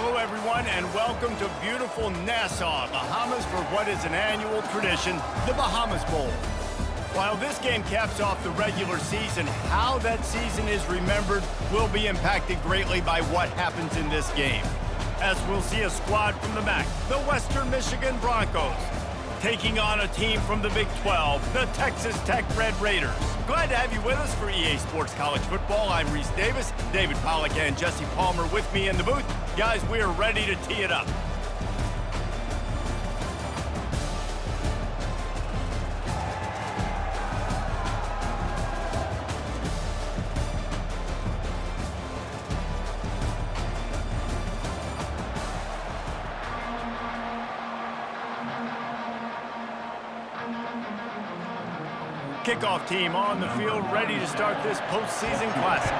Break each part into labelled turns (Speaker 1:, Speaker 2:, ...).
Speaker 1: Hello, everyone, and welcome to beautiful Nassau, Bahamas, for what is an annual tradition, the Bahamas Bowl. While this game caps off the regular season, how that season is remembered will be impacted greatly by what happens in this game. As we'll see a squad from the MAC, the Western Michigan Broncos, taking on a team from the Big 12, the Texas Tech Red Raiders. Glad to have you with us for EA Sports College Football. I'm Reese Davis, David Pollack and Jesse Palmer with me in the booth. Guys, we are ready to tee it up. Kickoff team on the field, ready to start this postseason classic.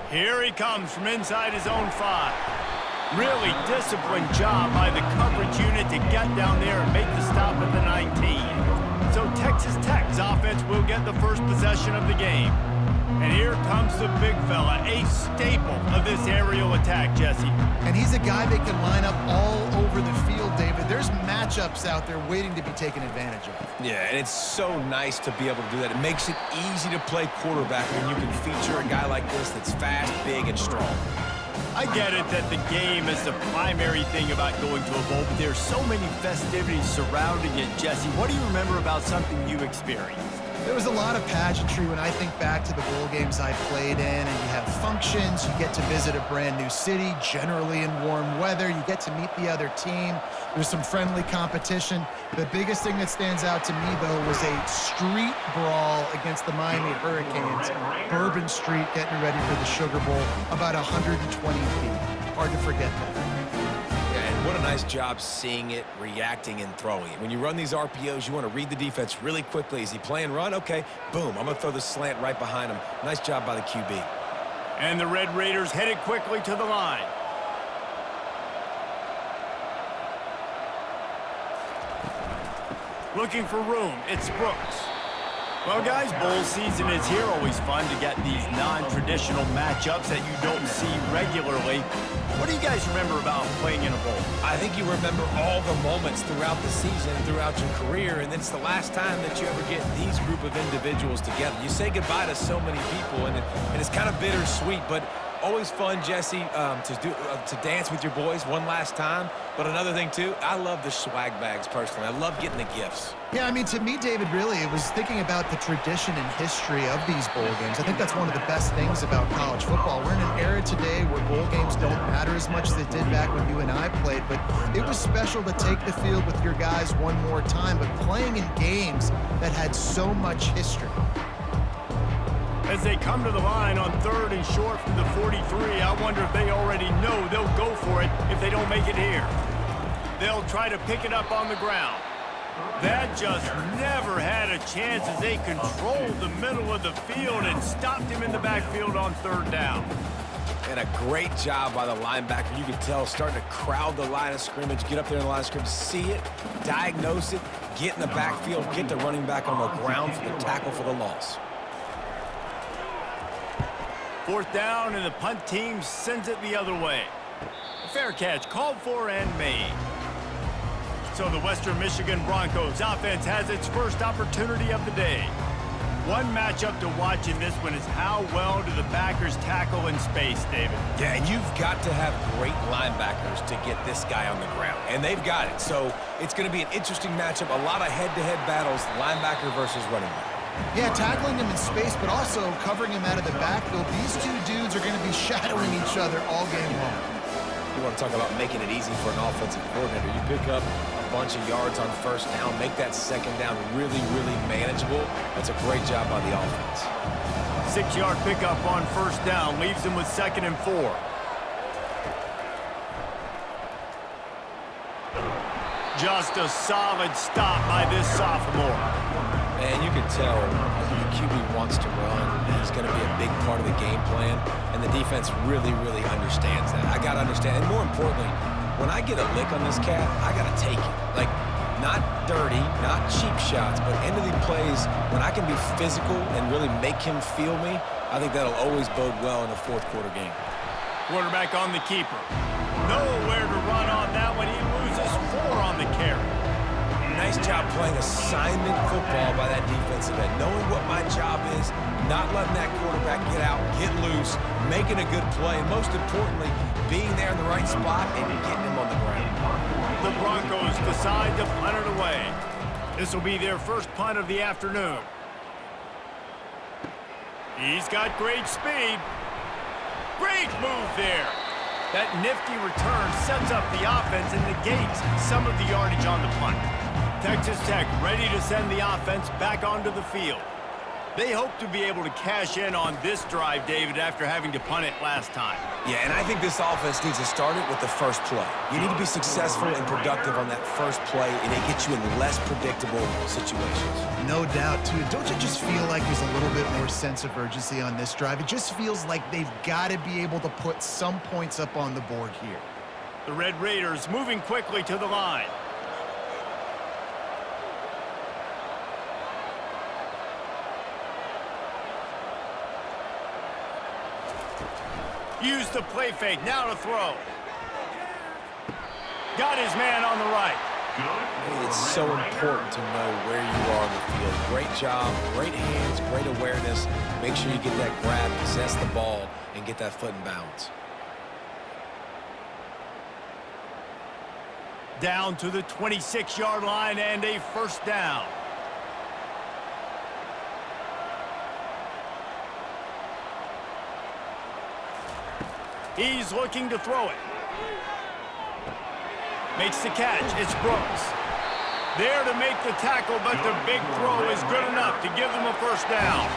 Speaker 1: Here he comes from inside his own 5. Really disciplined job by the coverage unit to get down there and make the stop at the 19. So Texas Tech's offense will get the first possession of the game. And here comes the big fella, a staple of this aerial attack, Jesse.
Speaker 2: And he's a guy that can line up all over the field, David. There's matchups out there waiting to be taken advantage of.
Speaker 3: Yeah, and it's so nice to be able to do that. It makes it easy to play quarterback when you can feature a guy like this that's fast, big, and strong.
Speaker 1: I get it that the game is the primary thing about going to a bowl, but there's so many festivities surrounding it, Jesse. What do you remember about something you experienced?
Speaker 2: There was a lot of pageantry when I think back to the bowl games I played in, and you have functions, you get to visit a brand new city, generally in warm weather, you get to meet the other team, there's some friendly competition. The biggest thing that stands out to me, though, was a street brawl against the Miami Hurricanes. Bourbon Street getting ready for the Sugar Bowl, about 120 feet. Hard to forget that.
Speaker 3: What a nice job seeing it, reacting, and throwing it. When you run these RPOs, you want to read the defense really quickly. Is he playing run? Okay, boom. I'm going to throw the slant right behind him. Nice job by the QB.
Speaker 1: And the Red Raiders headed quickly to the line. Looking for room, it's Brooks. Well, guys, bowl season is here. Always fun to get these non-traditional matchups that you don't see regularly. What do you guys remember about playing in a bowl?
Speaker 3: I think you remember all the moments throughout the season, throughout your career, and it's the last time that you ever get these group of individuals together. You say goodbye to so many people, and it's kind of bittersweet, but always fun, Jesse, to dance with your boys one last time. But another thing, too, I love the swag bags, personally. I love getting the gifts.
Speaker 2: Yeah, I mean, to me, David, really, it was thinking about the tradition and history of these bowl games. I think that's one of the best things about college football. We're in an era today where bowl games don't matter as much as they did back when you and I played, but it was special to take the field with your guys one more time, but playing in games that had so much history.
Speaker 1: As they come to the line on 3rd and short from the 43, I wonder if they already know they'll go for it if they don't make it here. They'll try to pick it up on the ground. That just never had a chance as they controlled the middle of the field and stopped him in the backfield on 3rd down.
Speaker 3: And a great job by the linebacker. You can tell starting to crowd the line of scrimmage, get up there in the line of scrimmage, see it, diagnose it, get in the backfield, get the running back on the ground for the tackle for the loss.
Speaker 1: 4th down, and the punt team sends it the other way. A fair catch called for and made. So the Western Michigan Broncos offense has its first opportunity of the day. One matchup to watch in this one is how well do the backers tackle in space, David?
Speaker 3: Yeah, and you've got to have great linebackers to get this guy on the ground, and they've got it. So it's going to be an interesting matchup, a lot of head-to-head battles, linebacker versus running back.
Speaker 2: Yeah, tackling him in space, but also covering him out of the backfield. These two dudes are going to be shadowing each other all game long.
Speaker 3: You want to talk about making it easy for an offensive coordinator. You pick up a bunch of yards on 1st down, make that 2nd down really, really manageable. That's a great job by the offense.
Speaker 1: 6-yard pickup on 1st down leaves them with 2nd and 4. Just a solid stop by this sophomore.
Speaker 3: And you can tell the QB wants to run. He's going to be a big part of the game plan, and the defense really, really understands that. I got to understand, and more importantly, when I get a lick on this cat, I got to take it. Like, not dirty, not cheap shots, but end of the plays, when I can be physical and really make him feel me, I think that'll always bode well in a fourth quarter game.
Speaker 1: Quarterback on the keeper. Nowhere to run on that one. He loses 4 on the carry.
Speaker 3: Nice job playing assignment football by that defensive end. Knowing what my job is, not letting that quarterback get out, get loose, making a good play, and most importantly, being there in the right spot and getting him on the ground.
Speaker 1: The Broncos decide to punt it away. This will be their first punt of the afternoon. He's got great speed. Great move there. That nifty return sets up the offense and negates some of the yardage on the punt. Texas Tech ready to send the offense back onto the field. They hope to be able to cash in on this drive, David, after having to punt it last time.
Speaker 3: Yeah, and I think this offense needs to start it with the first play. You need to be successful and productive on that first play, and it gets you in less predictable situations.
Speaker 2: No doubt, too. Don't you just feel like there's a little bit more sense of urgency on this drive? It just feels like they've got to be able to put some points up on the board here.
Speaker 1: The Red Raiders moving quickly to the line. Use the play fake, now to throw. Got his man on the right.
Speaker 3: It's so important to know where you are on the field. Great job, great hands, great awareness. Make sure you get that grab, possess the ball, and get that foot in bounds.
Speaker 1: Down to the 26-yard line and a first down. He's looking to throw it. Makes the catch. It's Brooks. There to make the tackle, but the big throw is good enough to give them a first down.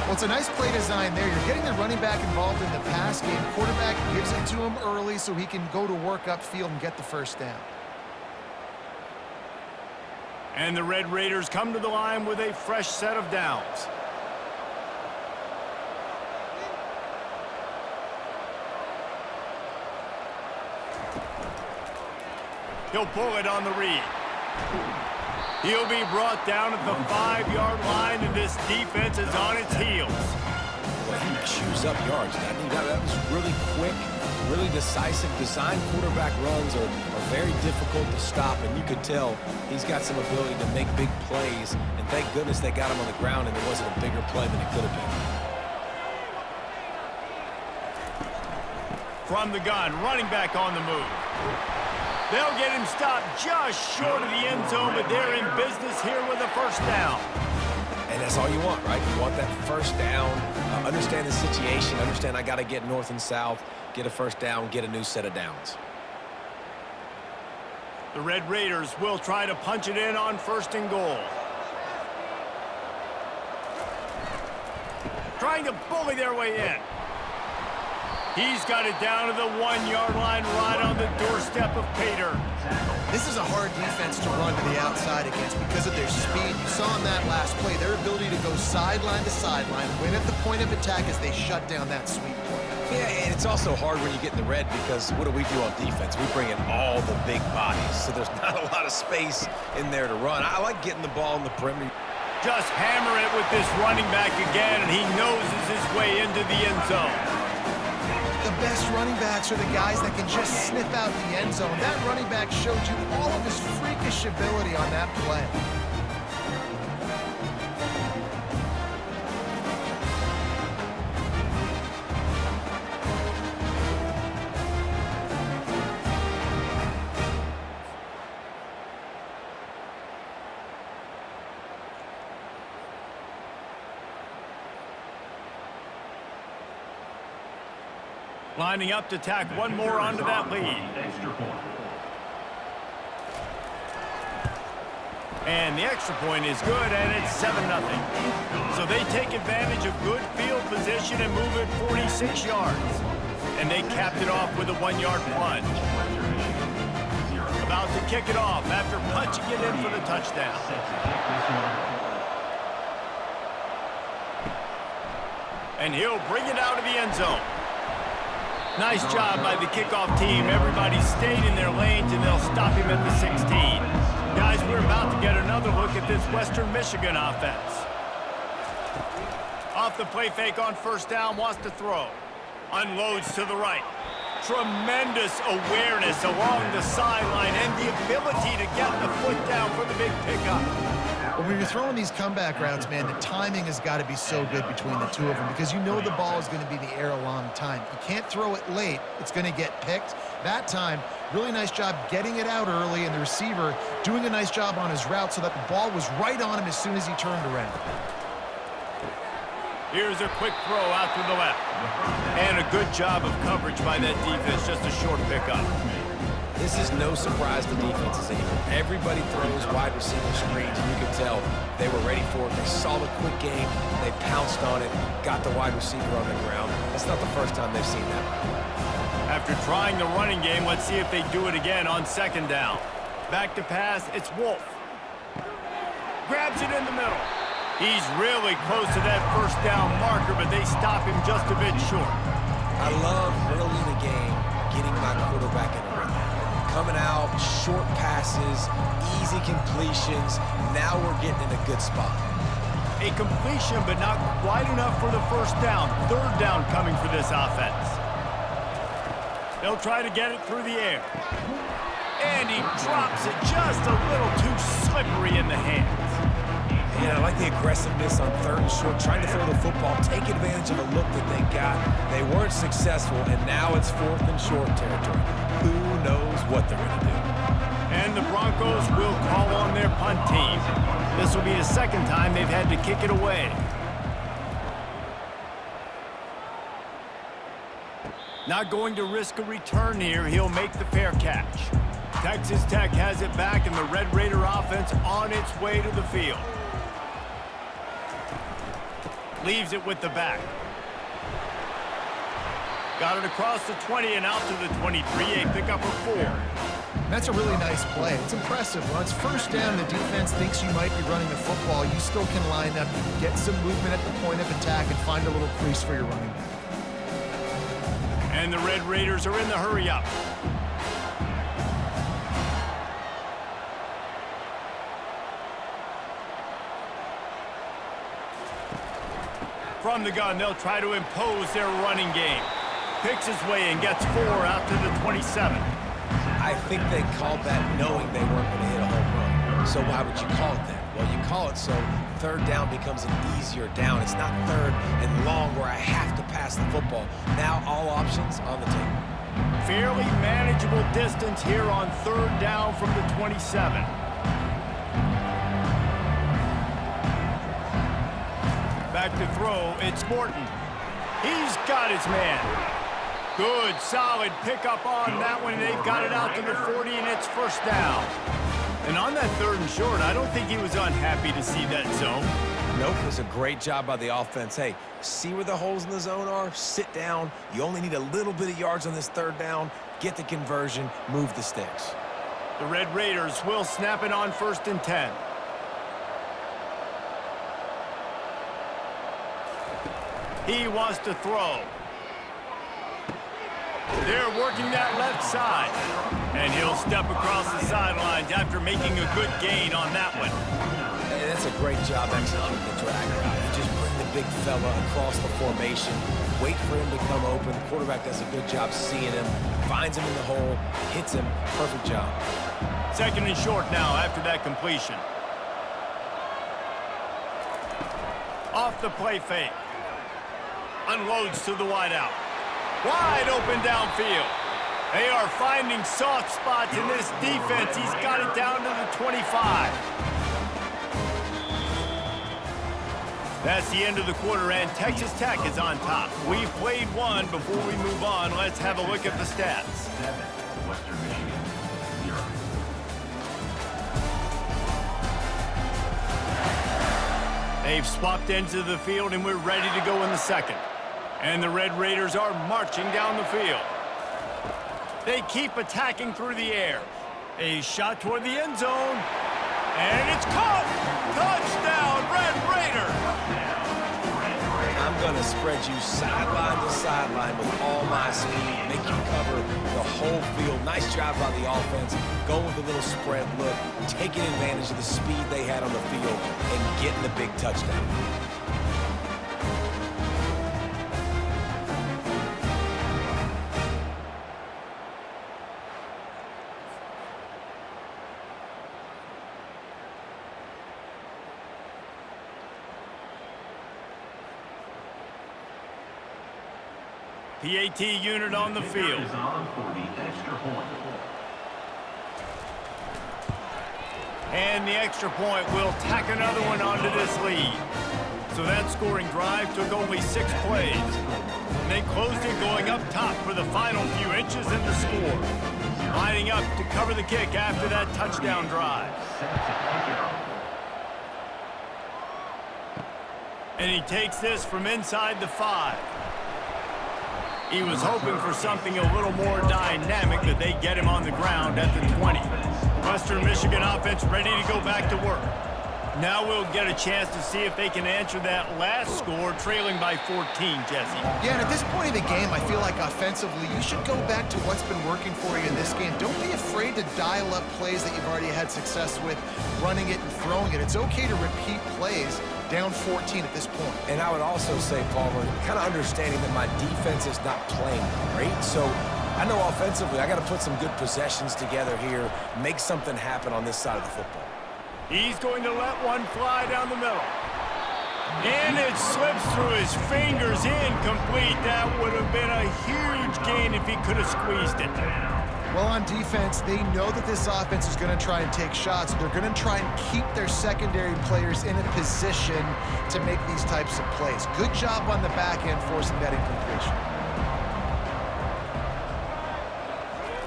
Speaker 2: Well, it's a nice play design there. You're getting the running back involved in the pass game. Quarterback gives it to him early so he can go to work upfield and get the first down.
Speaker 1: And the Red Raiders come to the line with a fresh set of downs. He'll pull it on the read. He'll be brought down at the 5-yard line, and this defense is on its heels.
Speaker 3: Well, he chews up yards. That was really quick, really decisive. Design quarterback runs are very difficult to stop, and you could tell he's got some ability to make big plays, and thank goodness they got him on the ground and there wasn't a bigger play than it could have been.
Speaker 1: From the gun, running back on the move. They'll get him stopped just short of the end zone, but they're in business here with a first down.
Speaker 3: And that's all you want, right? You want that first down, understand the situation, understand I got to get north and south, get a first down, get a new set of downs.
Speaker 1: The Red Raiders will try to punch it in on first and goal. Trying to bully their way in. He's got it down to the 1-yard line right on the doorstep of Pater.
Speaker 2: This is a hard defense to run to the outside against because of their speed. You saw in that last play their ability to go sideline to sideline, win at the point of attack as they shut down that sweep point.
Speaker 3: Yeah, and it's also hard when you get in the red because what do we do on defense? We bring in all the big bodies, so there's not a lot of space in there to run. I like getting the ball in the perimeter.
Speaker 1: Just hammer it with this running back again, and he noses his way into the end zone.
Speaker 2: The best running backs are the guys that can just sniff out the end zone. That running back showed you all of his freakish ability on that play.
Speaker 1: Lining up to tack one more onto that lead. And the extra point is good, and it's 7-0. So they take advantage of good field position and move it 46 yards. And they capped it off with a 1-yard plunge. About to kick it off after punching it in for the touchdown. And he'll bring it out of the end zone. Nice job by the kickoff team. Everybody stayed in their lanes, and they'll stop him at the 16. Guys, we're about to get another look at this Western Michigan offense. Off the play fake on first down, wants to throw. Unloads to the right. Tremendous awareness along the sideline and the ability to get the foot down for the big pickup.
Speaker 2: Well, when you're throwing these comeback routes, man, the timing has got to be so good between the two of them because you know the ball is going to be in the air a long time. You can't throw it late. It's going to get picked. That time, really nice job getting it out early, and the receiver doing a nice job on his route so that the ball was right on him as soon as he turned around.
Speaker 1: Here's a quick throw out to the left. And a good job of coverage by that defense, just a short pickup.
Speaker 3: This is no surprise to defenses anymore. Everybody throws wide receiver screens, and you can tell they were ready for it. They saw the quick game, they pounced on it, got the wide receiver on the ground. That's not the first time they've seen that.
Speaker 1: After trying the running game, let's see if they do it again on second down. Back to pass, it's Wolf. Grabs it in the middle. He's really close to that first down marker, but they stop him just a bit short.
Speaker 3: I love early in the game getting my quarterback in a rhythm. Coming out, short passes, easy completions. Now we're getting in a good spot.
Speaker 1: A completion, but not quite enough for the first down. Third down coming for this offense. They'll try to get it through the air. And he drops it just a little too slippery in the hands.
Speaker 3: Yeah, I like the aggressiveness on third and short, trying to throw the football, take advantage of a look that they got. They weren't successful, and now it's fourth and short territory. Who knows what they're going to do?
Speaker 1: And the Broncos will call on their punt team. This will be the second time they've had to kick it away. Not going to risk a return here. He'll make the fair catch. Texas Tech has it back, and the Red Raider offense on its way to the field. Leaves it with the back. Got it across the 20 and out to the 23. A pickup of 4.
Speaker 2: That's a really nice play. It's impressive. When it's first down, the defense thinks you might be running the football. You still can line up, get some movement at the point of attack, and find a little crease for your running back.
Speaker 1: And the Red Raiders are in the hurry up. From the gun, they'll try to impose their running game. Picks his way and gets 4 out to the 27.
Speaker 3: I think they called that knowing they weren't going to hit a home run. So why would you call it that? Well, you call it so third down becomes an easier down. It's not third and long where I have to pass the football. Now all options on the table.
Speaker 1: Fairly manageable distance here on third down from the 27. Back to throw, it's Morton. He's got his man. Good, solid pickup on that one. They've got it out to the 40, and it's first down. And on that third and short, I don't think he was unhappy to see that zone.
Speaker 3: Nope, it was a great job by the offense. Hey, see where the holes in the zone are? Sit down. You only need a little bit of yards on this third down. Get the conversion, move the sticks.
Speaker 1: The Red Raiders will snap it on first and 10. He wants to throw. They're working that left side. And he'll step across the sidelines after making a good gain on that one.
Speaker 3: Hey, that's a great job executing the drag route. You just bring the big fella across the formation, wait for him to come open. The quarterback does a good job seeing him, finds him in the hole, hits him. Perfect job.
Speaker 1: Second and short now after that completion. Off the play fake. Unloads to the wideout. Wide open downfield. They are finding soft spots in this defense. He's got it down to the 25. That's the end of the quarter, and Texas Tech is on top. We've played one. Before we move on, let's have a look at the stats.
Speaker 4: Western Michigan, 0.
Speaker 1: They've swapped ends of the field, and we're ready to go in the second. And the Red Raiders are marching down the field. They keep attacking through the air. A shot toward the end zone. And it's caught! Touchdown, Red Raider!
Speaker 3: I'm going to spread you sideline to sideline with all my speed, make you cover the whole field. Nice job by the offense, going with a little spread look, taking advantage of the speed they had on the field, and getting the big touchdown.
Speaker 1: PAT unit on the field.
Speaker 4: Is on for the extra point.
Speaker 1: And the extra point will tack another one onto this lead. So that scoring drive took only 6 plays. And they closed it going up top for the final few inches in the score. Lining up to cover the kick after that touchdown drive. And he takes this from inside the 5. He was hoping for something a little more dynamic, that they get him on the ground at the 20. Western Michigan offense ready to go back to work. Now we'll get a chance to see if they can answer that last score, trailing by 14, Jesse.
Speaker 2: Yeah, and at this point in the game, I feel like offensively, you should go back to what's been working for you in this game. Don't be afraid to dial up plays that you've already had success with, running it and throwing it. It's okay to repeat plays down 14 at this point.
Speaker 3: And I would also say, Palmer, kind of understanding that my defense is not playing great, so I know offensively I got to put some good possessions together here, make something happen on this side of the football.
Speaker 1: He's going to let one fly down the middle. And it slips through his fingers, incomplete. That would have been a huge gain if he could have squeezed it.
Speaker 2: Well, on defense, they know that this offense is going to try and take shots. They're going to try and keep their secondary players in a position to make these types of plays. Good job on the back end forcing that incompletion.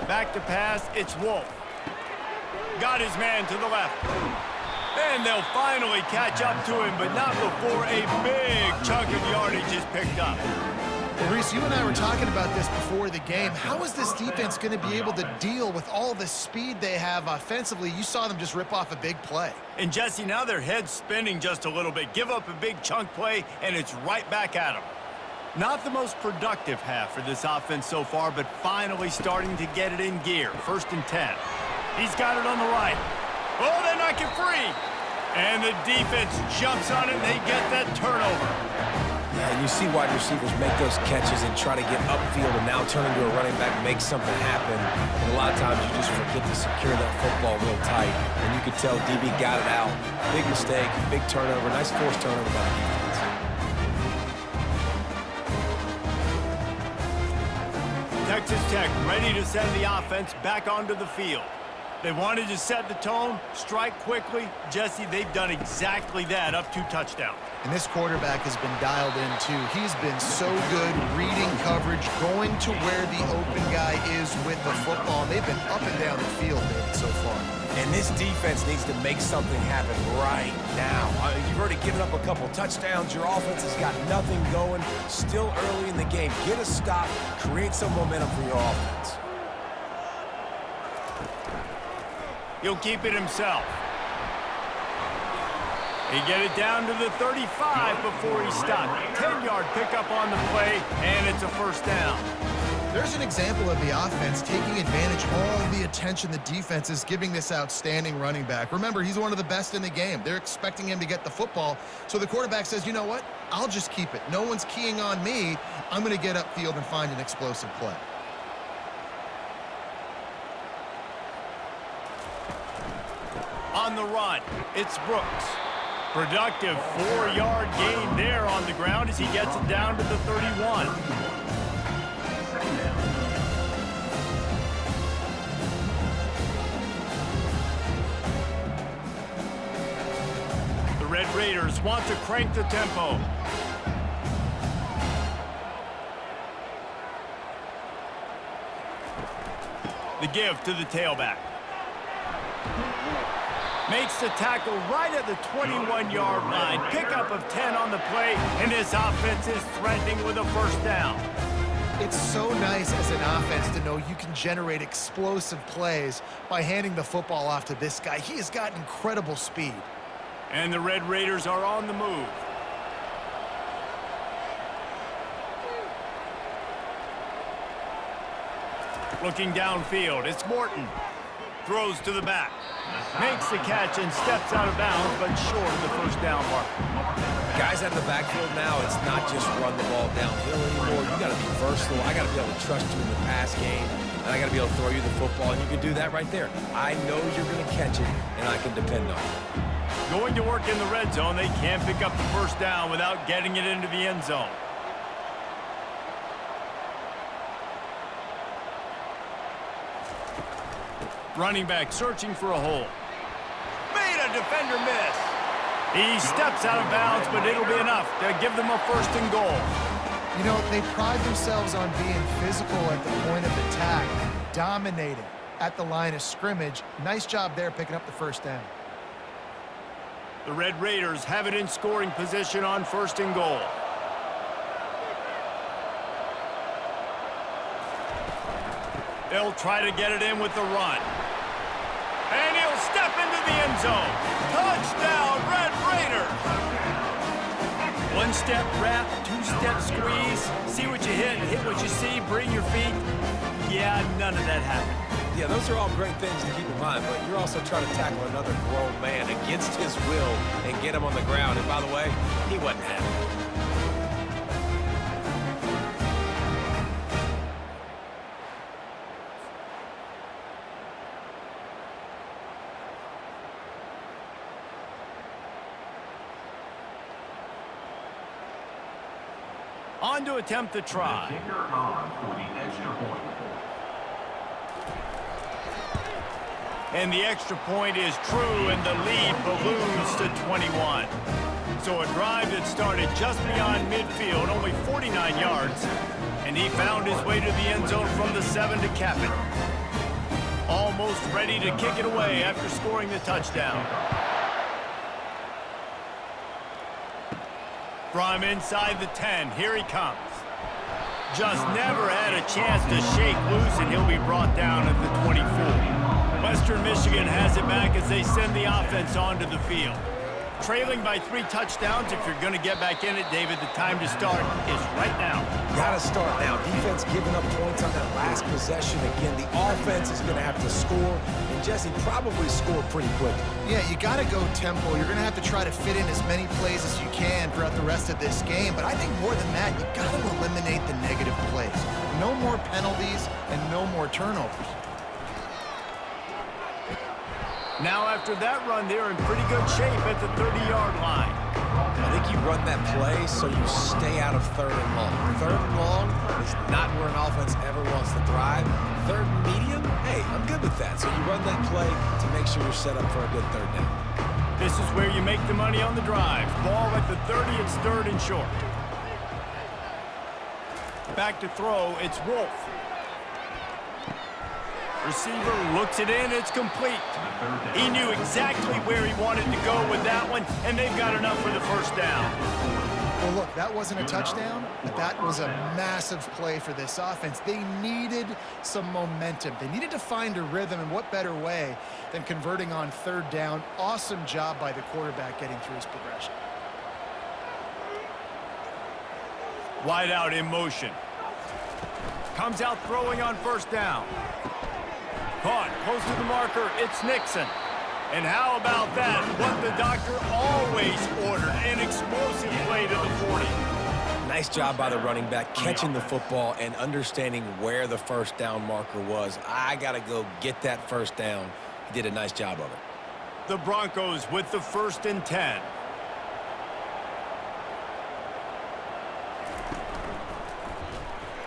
Speaker 1: Back to pass, it's Wolf. Got his man to the left. And they'll finally catch up to him, but not before a big chunk of yardage is picked up.
Speaker 2: Well, Reese, you and I were talking about this before the game. How is this defense going to be able to deal with all the speed they have offensively? You saw them just rip off a big play.
Speaker 1: And Jesse, now their head's spinning just a little bit. Give up a big chunk play, and it's right back at them. Not the most productive half for this offense so far, but finally starting to get it in gear. 1st and 10. He's got it on the right. Oh, they knock it free. And the defense jumps on it, and they get that turnover.
Speaker 3: Yeah, and you see wide receivers make those catches and try to get upfield and now turn into a running back, make something happen. And a lot of times you just forget to secure that football real tight. And you could tell DB got it out. Big mistake, big turnover, nice forced turnover by the defense.
Speaker 1: Texas Tech ready to send the offense back onto the field. They wanted to set the tone, strike quickly. Jesse, they've done exactly that, up 2 touchdowns.
Speaker 2: And this quarterback has been dialed in, too. He's been so good reading coverage, going to where the open guy is with the football. And they've been up and down the field, David, so far.
Speaker 3: And this defense needs to make something happen right now. You've already given up a couple touchdowns. Your offense has got nothing going. Still early in the game. Get a stop. Create some momentum for your offense.
Speaker 1: He'll keep it himself. He get it down to the 35 before he stopped. 10-yard pickup on the play, and it's a 1st down.
Speaker 2: There's an example of the offense taking advantage of all the attention the defense is giving this outstanding running back. Remember, he's one of the best in the game. They're expecting him to get the football. So the quarterback says, you know what? I'll just keep it. No one's keying on me. I'm going to get upfield and find an explosive play.
Speaker 1: On the run, it's Brooks. Productive 4-yard gain there on the ground as he gets it down to the 31. The Red Raiders want to crank the tempo. The give to the tailback. Makes the tackle right at the 21-yard line. Pickup of 10 on the play, and this offense is threatening with a 1st down.
Speaker 2: It's so nice as an offense to know you can generate explosive plays by handing the football off to this guy. He has got incredible speed.
Speaker 1: And the Red Raiders are on the move. Looking downfield, it's Morton. Throws to the back. Makes the catch and steps out of bounds, but short of the 1st down mark.
Speaker 3: Guys out of the backfield now, it's not just run the ball downhill anymore. You got to be versatile. I got to be able to trust you in the pass game, and I got to be able to throw you the football, and you can do that right there. I know you're going to catch it, and I can depend on it.
Speaker 1: Going to work in the red zone, they can't pick up the 1st down without getting it into the end zone. Running back searching for a hole. Made a defender miss. He steps out of bounds, but it'll be enough to give them a 1st and goal.
Speaker 2: You know, they pride themselves on being physical at the point of attack, dominating at the line of scrimmage. Nice job there picking up the 1st down.
Speaker 1: The Red Raiders have it in scoring position on 1st and goal. They'll try to get it in with the run. And he'll step into the end zone. Touchdown, Red Raiders! 1-step wrap, 2-step squeeze. See what you hit what you see, bring your feet. Yeah, none of that happened.
Speaker 3: Yeah, those are all great things to keep in mind, but you're also trying to tackle another grown man against his will and get him on the ground. And by the way, he wasn't happy.
Speaker 1: On to attempt the try.
Speaker 4: The kicker on for the extra point.
Speaker 1: And the extra point is true, and the lead balloons to 21. So a drive that started just beyond midfield, only 49 yards, and he found his way to the end zone from the 7 to cap it. Almost ready to kick it away after scoring the touchdown. From inside the 10, here he comes. Just never had a chance to shake loose, and he'll be brought down at the 24. Western Michigan has it back as they send the offense onto the field. Trailing by 3 touchdowns, if you're going to get back in it, David, the time to start is right now.
Speaker 3: Got to start now. Defense giving up points on that last possession. Again, the offense is going to have to score, and Jesse probably score pretty quickly.
Speaker 2: Yeah, you got to go tempo. You're going to have to try to fit in as many plays as you can throughout the rest of this game. But I think more than that, you got to eliminate the negative plays. No more penalties and no more turnovers.
Speaker 1: Now after that run, they're in pretty good shape at the 30-yard line.
Speaker 3: I think you run that play so you stay out of 3rd and long. 3rd and long is not where an offense ever wants to thrive. 3rd and medium, hey, I'm good with that. So you run that play to make sure you're set up for a good 3rd down.
Speaker 1: This is where you make the money on the drive. Ball at the 30, it's 3rd and short. Back to throw, it's Wolf. Receiver looks it in, it's complete. He knew exactly where he wanted to go with that one, and they've got enough for the 1st down.
Speaker 2: Well, look, that wasn't a touchdown, but that was a massive play for this offense. They needed some momentum. They needed to find a rhythm, and what better way than converting on 3rd down. Awesome job by the quarterback getting through his progression.
Speaker 1: Wide out in motion. Comes out throwing on 1st down. Caught close to the marker, it's Nixon. And how about that? What the doctor always ordered, an explosive play to the 40.
Speaker 3: Nice job by the running back, catching the football and understanding where the 1st down marker was. I got to go get that 1st down. He did a nice job of it.
Speaker 1: The Broncos with the 1st and 10.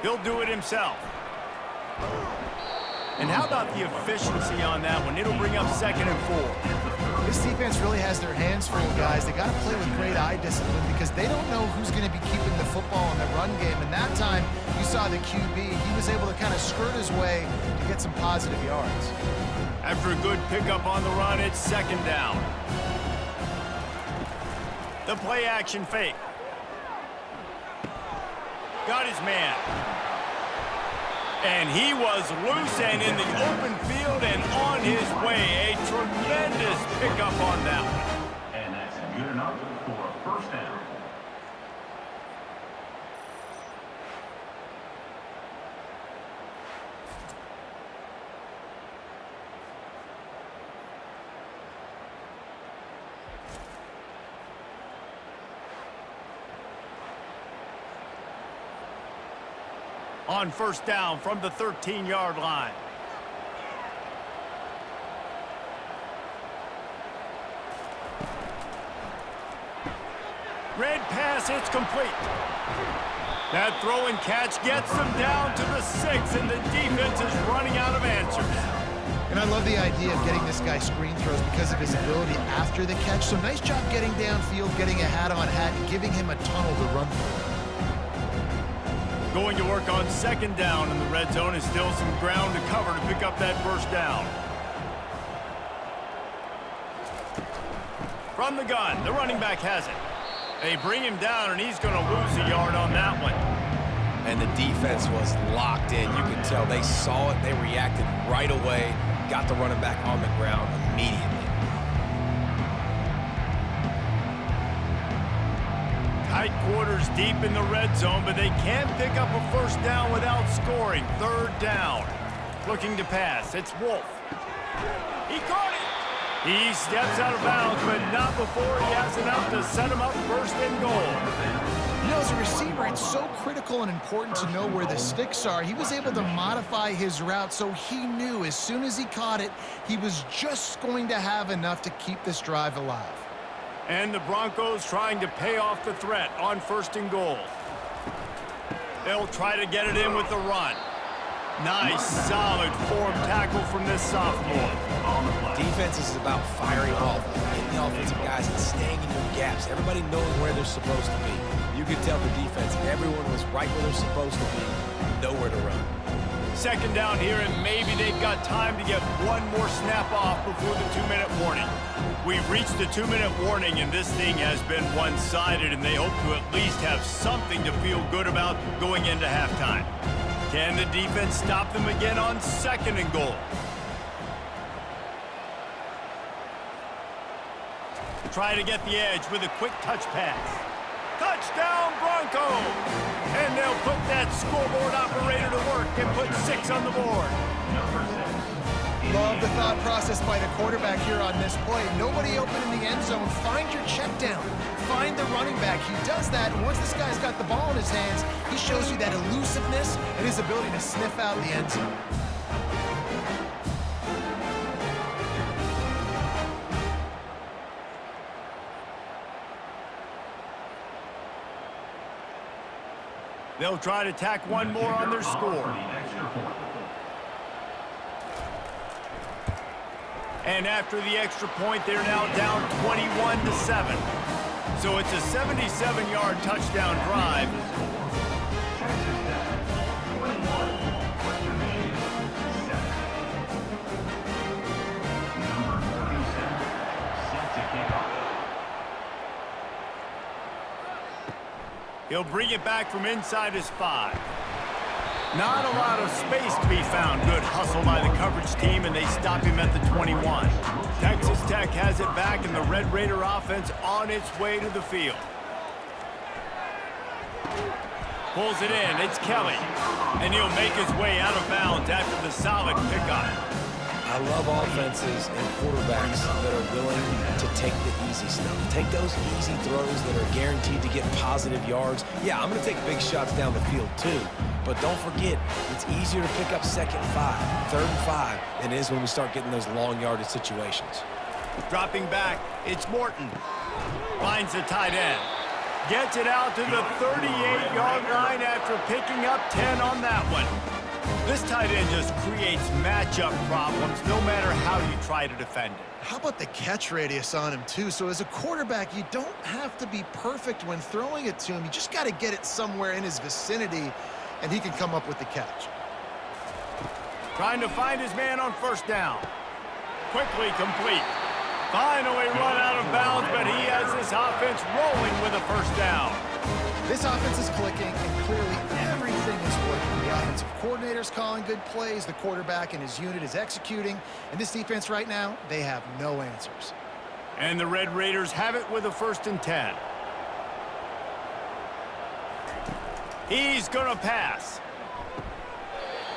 Speaker 1: He'll do it himself. And how about the efficiency on that one? It'll bring up 2nd and 4.
Speaker 2: This defense really has their hands full, guys. They got to play with great eye discipline because they don't know who's going to be keeping the football in the run game. And that time, you saw the QB. He was able to kind of skirt his way to get some positive yards.
Speaker 1: After a good pickup on the run, it's 2nd down. The play action fake. Got his man. And he was loose and in the open field and on his way. A tremendous pickup on that one.
Speaker 4: And that's good enough for a 1st down.
Speaker 1: On 1st down from the 13-yard line. Red pass, it's complete. That throw and catch gets them down to the 6, and the defense is running out of answers.
Speaker 2: And I love the idea of getting this guy screen throws because of his ability after the catch. So nice job getting downfield, getting a hat-on-hat, and giving him a tunnel to run through.
Speaker 1: Going to work on second down in the red zone is still some ground to cover to pick up that first down. From the gun, the running back has it. They bring him down, and he's going to lose a yard on that one.
Speaker 3: And the defense was locked in. You could tell they saw it. They reacted right away. Got the running back on the ground immediately.
Speaker 1: Tight quarters deep in the red zone, but they can't pick up a first down without scoring. Third down. Looking to pass. It's Wolf. He caught it. He steps out of bounds, but not before he has enough to set him up first and goal.
Speaker 2: You know, as a receiver, it's so critical and important to know where the sticks are. He was able to modify his route so he knew as soon as he caught it, he was just going to have enough to keep this drive alive.
Speaker 1: And the Broncos trying to pay off the threat on first and goal. They'll try to get it in with the run. Nice, solid form tackle from this sophomore.
Speaker 3: Defense is about firing off, hitting the offensive guys and staying in your gaps. Everybody knowing where they're supposed to be. You could tell the defense, everyone was right where they're supposed to be, nowhere to run.
Speaker 1: Second down here, and maybe they've got time to get one more snap off before the 2-minute warning. We've reached the 2-minute warning, and this thing has been one-sided, and they hope to at least have something to feel good about going into halftime. Can the defense stop them again on second and goal? Try to get the edge with a quick touch pass. Touchdown, Broncos! And they'll put that scoreboard operator to work and put 6 on the board.
Speaker 2: Love the thought process by the quarterback here on this play. Nobody open in the end zone. Find your check down. Find the running back. He does that, and once this guy's got the ball in his hands, he shows you that elusiveness and his ability to sniff out the end zone.
Speaker 1: They'll try to tack one more on their score. And after the extra point, they're now down 21-7. So it's a 77-yard touchdown drive. He'll bring it back from inside his 5. Not a lot of space to be found. Good hustle by the coverage team, and they stop him at the 21. Texas Tech has it back, and the Red Raider offense on its way to the field. Pulls it in. It's Kelly. And he'll make his way out of bounds after the solid pickup.
Speaker 3: I love offenses and quarterbacks that are willing to take the easy stuff. Take those easy throws that are guaranteed to get positive yards. Yeah, I'm going to take big shots down the field too. But don't forget, it's easier to pick up second and 5, third and 5 than it is when we start getting those long yardage situations.
Speaker 1: Dropping back, it's Morton. Finds the tight end. Gets it out to the 38-yard line after picking up 10 on that one. This tight end just creates matchup problems no matter how you try to defend it.
Speaker 2: How about the catch radius on him, too? So as a quarterback, you don't have to be perfect when throwing it to him. You just got to get it somewhere in his vicinity, and he can come up with the catch.
Speaker 1: Trying to find his man on first down. Quickly complete. Finally run out of bounds, but he has this offense rolling with a first down.
Speaker 2: This offense is clicking, and clearly everything is working. The offensive coordinator's calling good plays. The quarterback and his unit is executing. And this defense right now, they have no answers.
Speaker 1: And the Red Raiders have it with a 1st and 10. He's going to pass.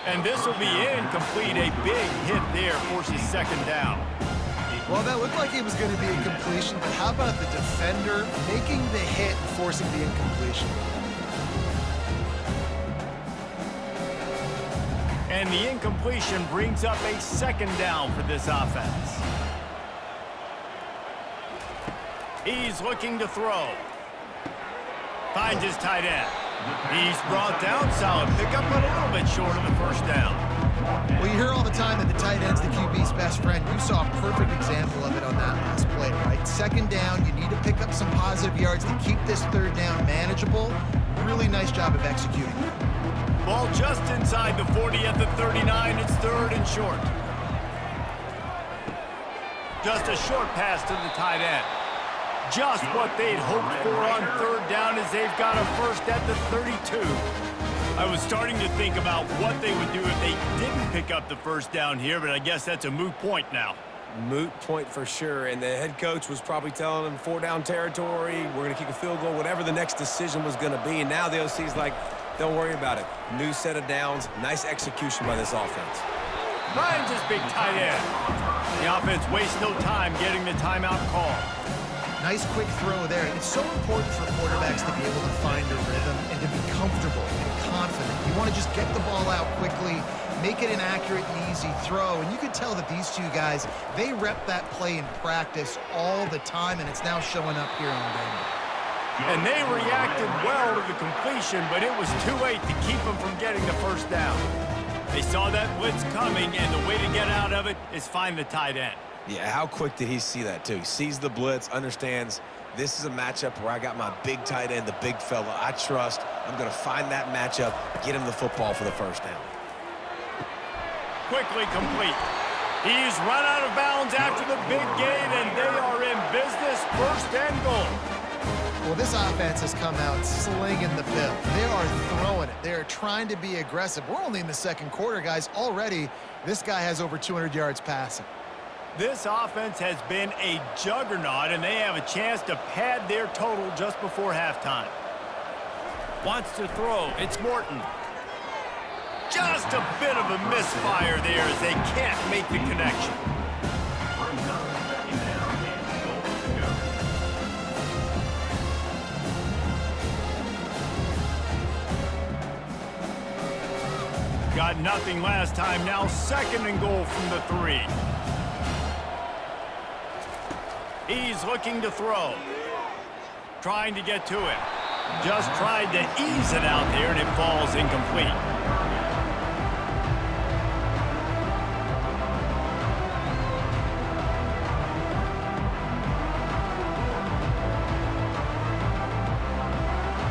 Speaker 1: And this will be incomplete. A big hit there forces second down.
Speaker 2: Well, that looked like it was going to be a completion, but how about the defender making the hit and forcing the incompletion?
Speaker 1: And the incompletion brings up a second down for this offense. He's looking to throw. Finds his tight end. He's brought down, solid pickup, but a little bit short of the first down.
Speaker 2: Well, you hear all the time that the tight end's the QB's best friend. You saw a perfect example of it on that last play, right? Second down, you need to pick up some positive yards to keep this third down manageable. Really nice job of executing.
Speaker 1: Ball just inside the 40 at the 39. It's third and short. Just a short pass to the tight end. Just what they'd hoped for on third down as they've got a first at the 32. I was starting to think about what they would do if they didn't pick up the first down here, but I guess that's a moot point now.
Speaker 3: Moot point for sure, and the head coach was probably telling them 4-down territory, we're going to kick a field goal, whatever the next decision was going to be, and now the OC's like, don't worry about it. New set of downs, nice execution by this offense.
Speaker 1: Finds his big tight end. The offense wastes no time getting the timeout call.
Speaker 2: Nice quick throw there. It's so important for quarterbacks to be able to find a rhythm and to be comfortable and confident. You want to just get the ball out quickly, make it an accurate and easy throw. And you could tell that these two guys, they rep that play in practice all the time, and it's now showing up here on Denver.
Speaker 1: And they reacted well to the completion, but it was too late to keep them from getting the first down. They saw that blitz coming, and the way to get out of it is find the tight end.
Speaker 3: Yeah, how quick did he see that, too? He sees the blitz, understands this is a matchup where I got my big tight end, the big fella I trust. I'm going to find that matchup, get him the football for the first down.
Speaker 1: Quickly complete. He's run out of bounds after the big gain, and they are in business, first and goal.
Speaker 2: Well, this offense has come out slinging the bill. They are throwing it. They are trying to be aggressive. We're only in the second quarter, guys. Already, this guy has over 200 yards passing.
Speaker 1: This offense has been a juggernaut, and they have a chance to pad their total just before halftime. Wants to throw. It's Morton. Just a bit of a misfire there as they can't make the connection.
Speaker 4: Brings up second down and goal to go.
Speaker 1: Got nothing last time. Now second and goal from the 3. He's looking to throw. Trying to get to it. Just tried to ease it out there, and it falls incomplete.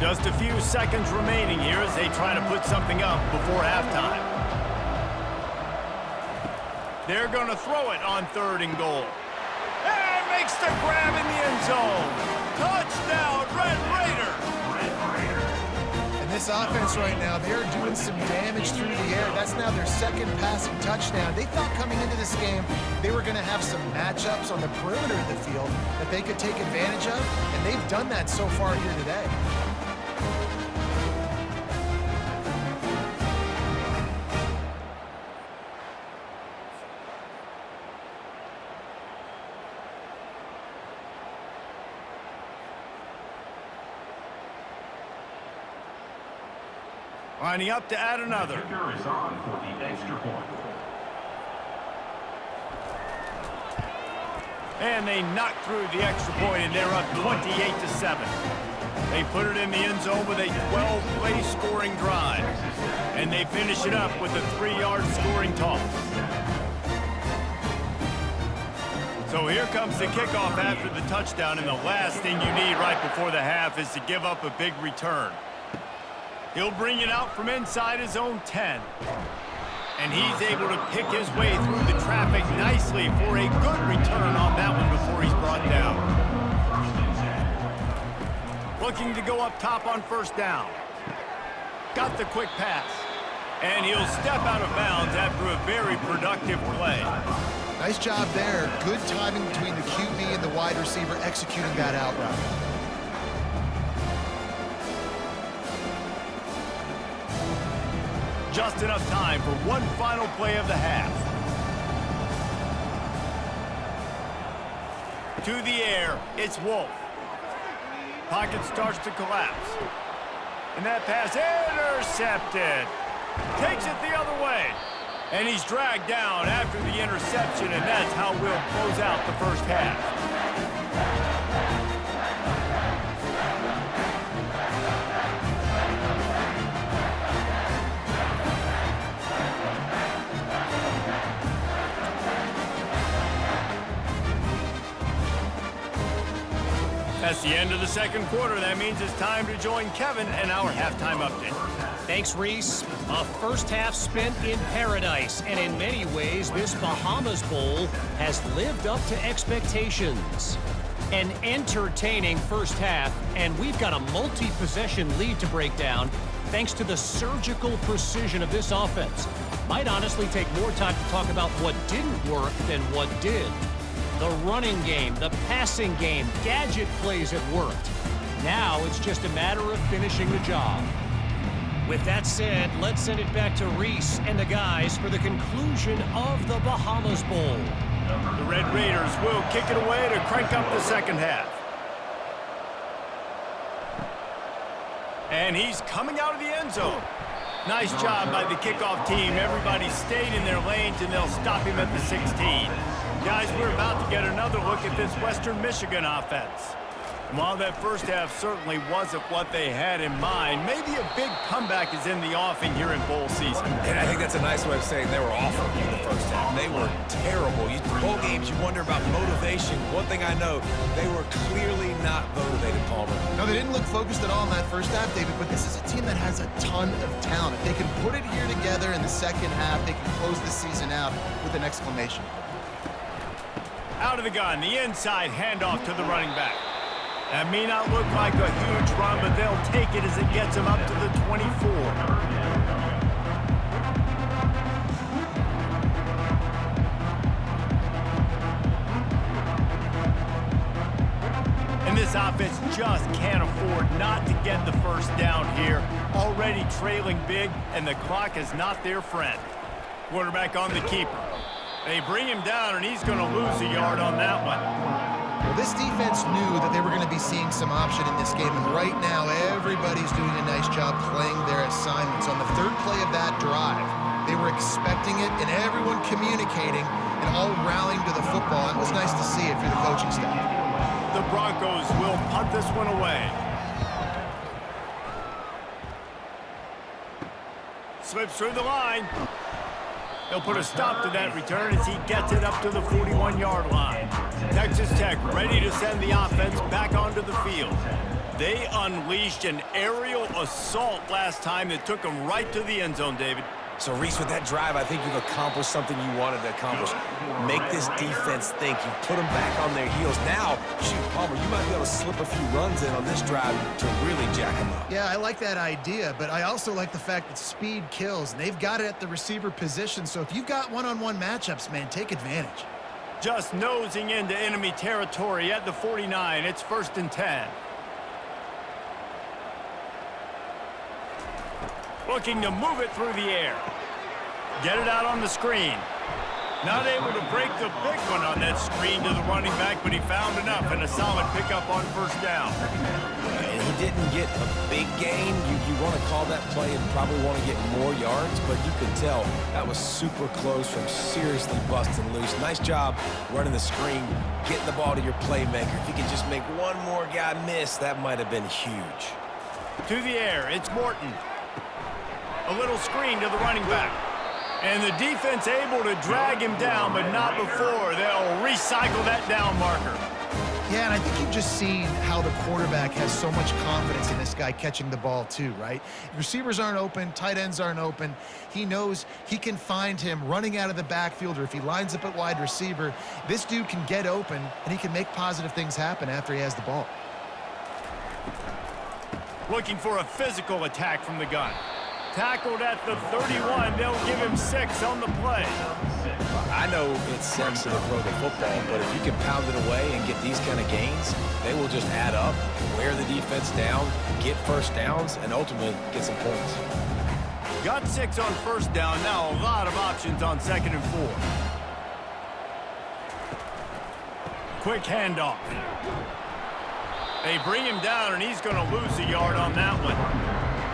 Speaker 1: Just a few seconds remaining here as they try to put something up before halftime. They're going to throw it on third and goal. And makes the grab in the end zone. Touchdown, Red Raiders!
Speaker 2: And this offense right now, they're doing some damage through the air. That's now their second passing touchdown. They thought coming into this game they were going to have some matchups on the perimeter of the field that they could take advantage of, and they've done that so far here today.
Speaker 1: Lining up to add another.
Speaker 4: Kicker is on for the extra point.
Speaker 1: And they knock through the extra point, and they're up 28-7. They put it in the end zone with a 12-play scoring drive. And they finish it up with a 3-yard scoring toss. So here comes the kickoff after the touchdown, and the last thing you need right before the half is to give up a big return. He'll bring it out from inside his own 10. And he's able to pick his way through the traffic nicely for a good return on that one before he's brought down. Looking to go up top on first down. Got the quick pass. And he'll step out of bounds after a very productive play.
Speaker 2: Nice job there. Good timing between the QB and the wide receiver executing that out route.
Speaker 1: Just enough time for one final play of the half. To the air, it's Wolf. Pocket starts to collapse. And that pass intercepted. Takes it the other way. And he's dragged down after the interception, and that's how we'll close out the first half. That's the end of the second quarter. That means it's time to join Kevin and our halftime update.
Speaker 5: Thanks, Reese. A first half spent in paradise, and in many ways, this Bahamas Bowl has lived up to expectations. An entertaining first half, and we've got a multi-possession lead to break down thanks to the surgical precision of this offense. Might honestly take more time to talk about what didn't work than what did. The running game, the passing game, gadget plays have worked. Now it's just a matter of finishing the job. With that said, let's send it back to Reese and the guys for the conclusion of the Bahamas Bowl.
Speaker 1: The Red Raiders will kick it away to crank up the second half. And he's coming out of the end zone. Nice job by the kickoff team. Everybody stayed in their lanes, and they'll stop him at the 16. Guys, we're about to get another look at this Western Michigan offense. And while that first half certainly wasn't what they had in mind, maybe a big comeback is in the offing here in bowl season.
Speaker 3: And I think that's a nice way of saying they were awful in the first half. They were terrible. Bowl games, you wonder about motivation. One thing I know, they were clearly not motivated, Palmer.
Speaker 2: No, they didn't look focused at all in that first half, David, but this is a team that has a ton of talent. If they can put it here together in the second half, they can close the season out with an exclamation.
Speaker 1: Out of the gun, the inside handoff to the running back. That may not look like a huge run, but they'll take it as it gets them up to the 24. And this offense just can't afford not to get the first down here. Already trailing big, and the clock is not their friend. Quarterback on the keeper. They bring him down, and he's going to lose a yard on that one.
Speaker 2: Well, this defense knew that they were going to be seeing some option in this game, and right now everybody's doing a nice job playing their assignments. On the third play of that drive, they were expecting it, and everyone communicating and all rallying to the football. It was nice to see it for the coaching staff.
Speaker 1: The Broncos will punt this one away. Slips through the line. He'll put a stop to that return as he gets it up to the 41-yard line. Texas Tech ready to send the offense back onto the field. They unleashed an aerial assault last time that took them right to the end zone, David.
Speaker 3: So, Reese, with that drive, I think you've accomplished something you wanted to accomplish. Make this defense think. You put them back on their heels. Now, shoot, Palmer, you might be able to slip a few runs in on this drive to really jack them up.
Speaker 2: Yeah, I like that idea, but I also like the fact that speed kills, and they've got it at the receiver position. So if you've got one-on-one matchups, man, take advantage.
Speaker 1: Just nosing into enemy territory at the 49. It's 1st and 10. Looking to move it through the air. Get it out on the screen. Not able to break the big one on that screen to the running back, but he found enough and a solid pickup on first down.
Speaker 3: And he didn't get a big gain. You want to call that play and probably want to get more yards, but you could tell that was super close from seriously busting loose. Nice job running the screen, getting the ball to your playmaker. If you could just make one more guy miss, that might have been huge.
Speaker 1: To the air, it's Morton. A little screen to the running back. And the defense able to drag him down, but not before. They'll recycle that down marker.
Speaker 2: Yeah, and I think you've just seen how the quarterback has so much confidence in this guy catching the ball too, right? If receivers aren't open, tight ends aren't open. He knows he can find him running out of the backfield, or if he lines up at wide receiver, this dude can get open, and he can make positive things happen after he has the ball.
Speaker 1: Looking for a physical attack from the gun. Tackled at the 31. They'll give him 6 on the play.
Speaker 3: I know it's sexy to throw the football, but if you can pound it away and get these kind of gains, they will just add up, wear the defense down, get first downs, and ultimately get some points.
Speaker 1: Got 6 on first down. Now a lot of options on 2nd and 4. Quick handoff. They bring him down, and he's going to lose a yard on that one.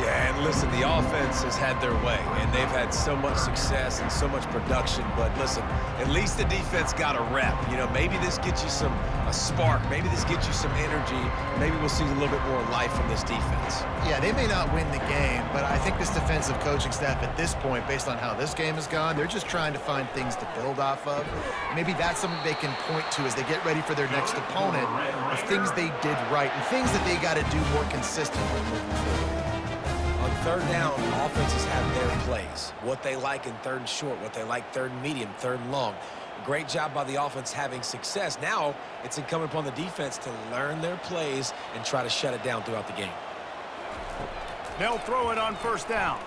Speaker 3: Yeah, and listen, the offense has had their way, and they've had so much success and so much production. But listen, at least the defense got a rep. You know, maybe this gets you a spark. Maybe this gets you some energy. Maybe we'll see a little bit more life from this defense.
Speaker 2: Yeah, they may not win the game, but I think this defensive coaching staff at this point, based on how this game has gone, they're just trying to find things to build off of. Maybe that's something they can point to as they get ready for their next opponent of things they did right and things that they got to do more consistently moving forward.
Speaker 3: On third down, offenses have their plays. What they like in third and short, what they like third and medium, third and long. Great job by the offense having success. Now it's incumbent upon the defense to learn their plays and try to shut it down throughout the game.
Speaker 1: They'll throw it on first down.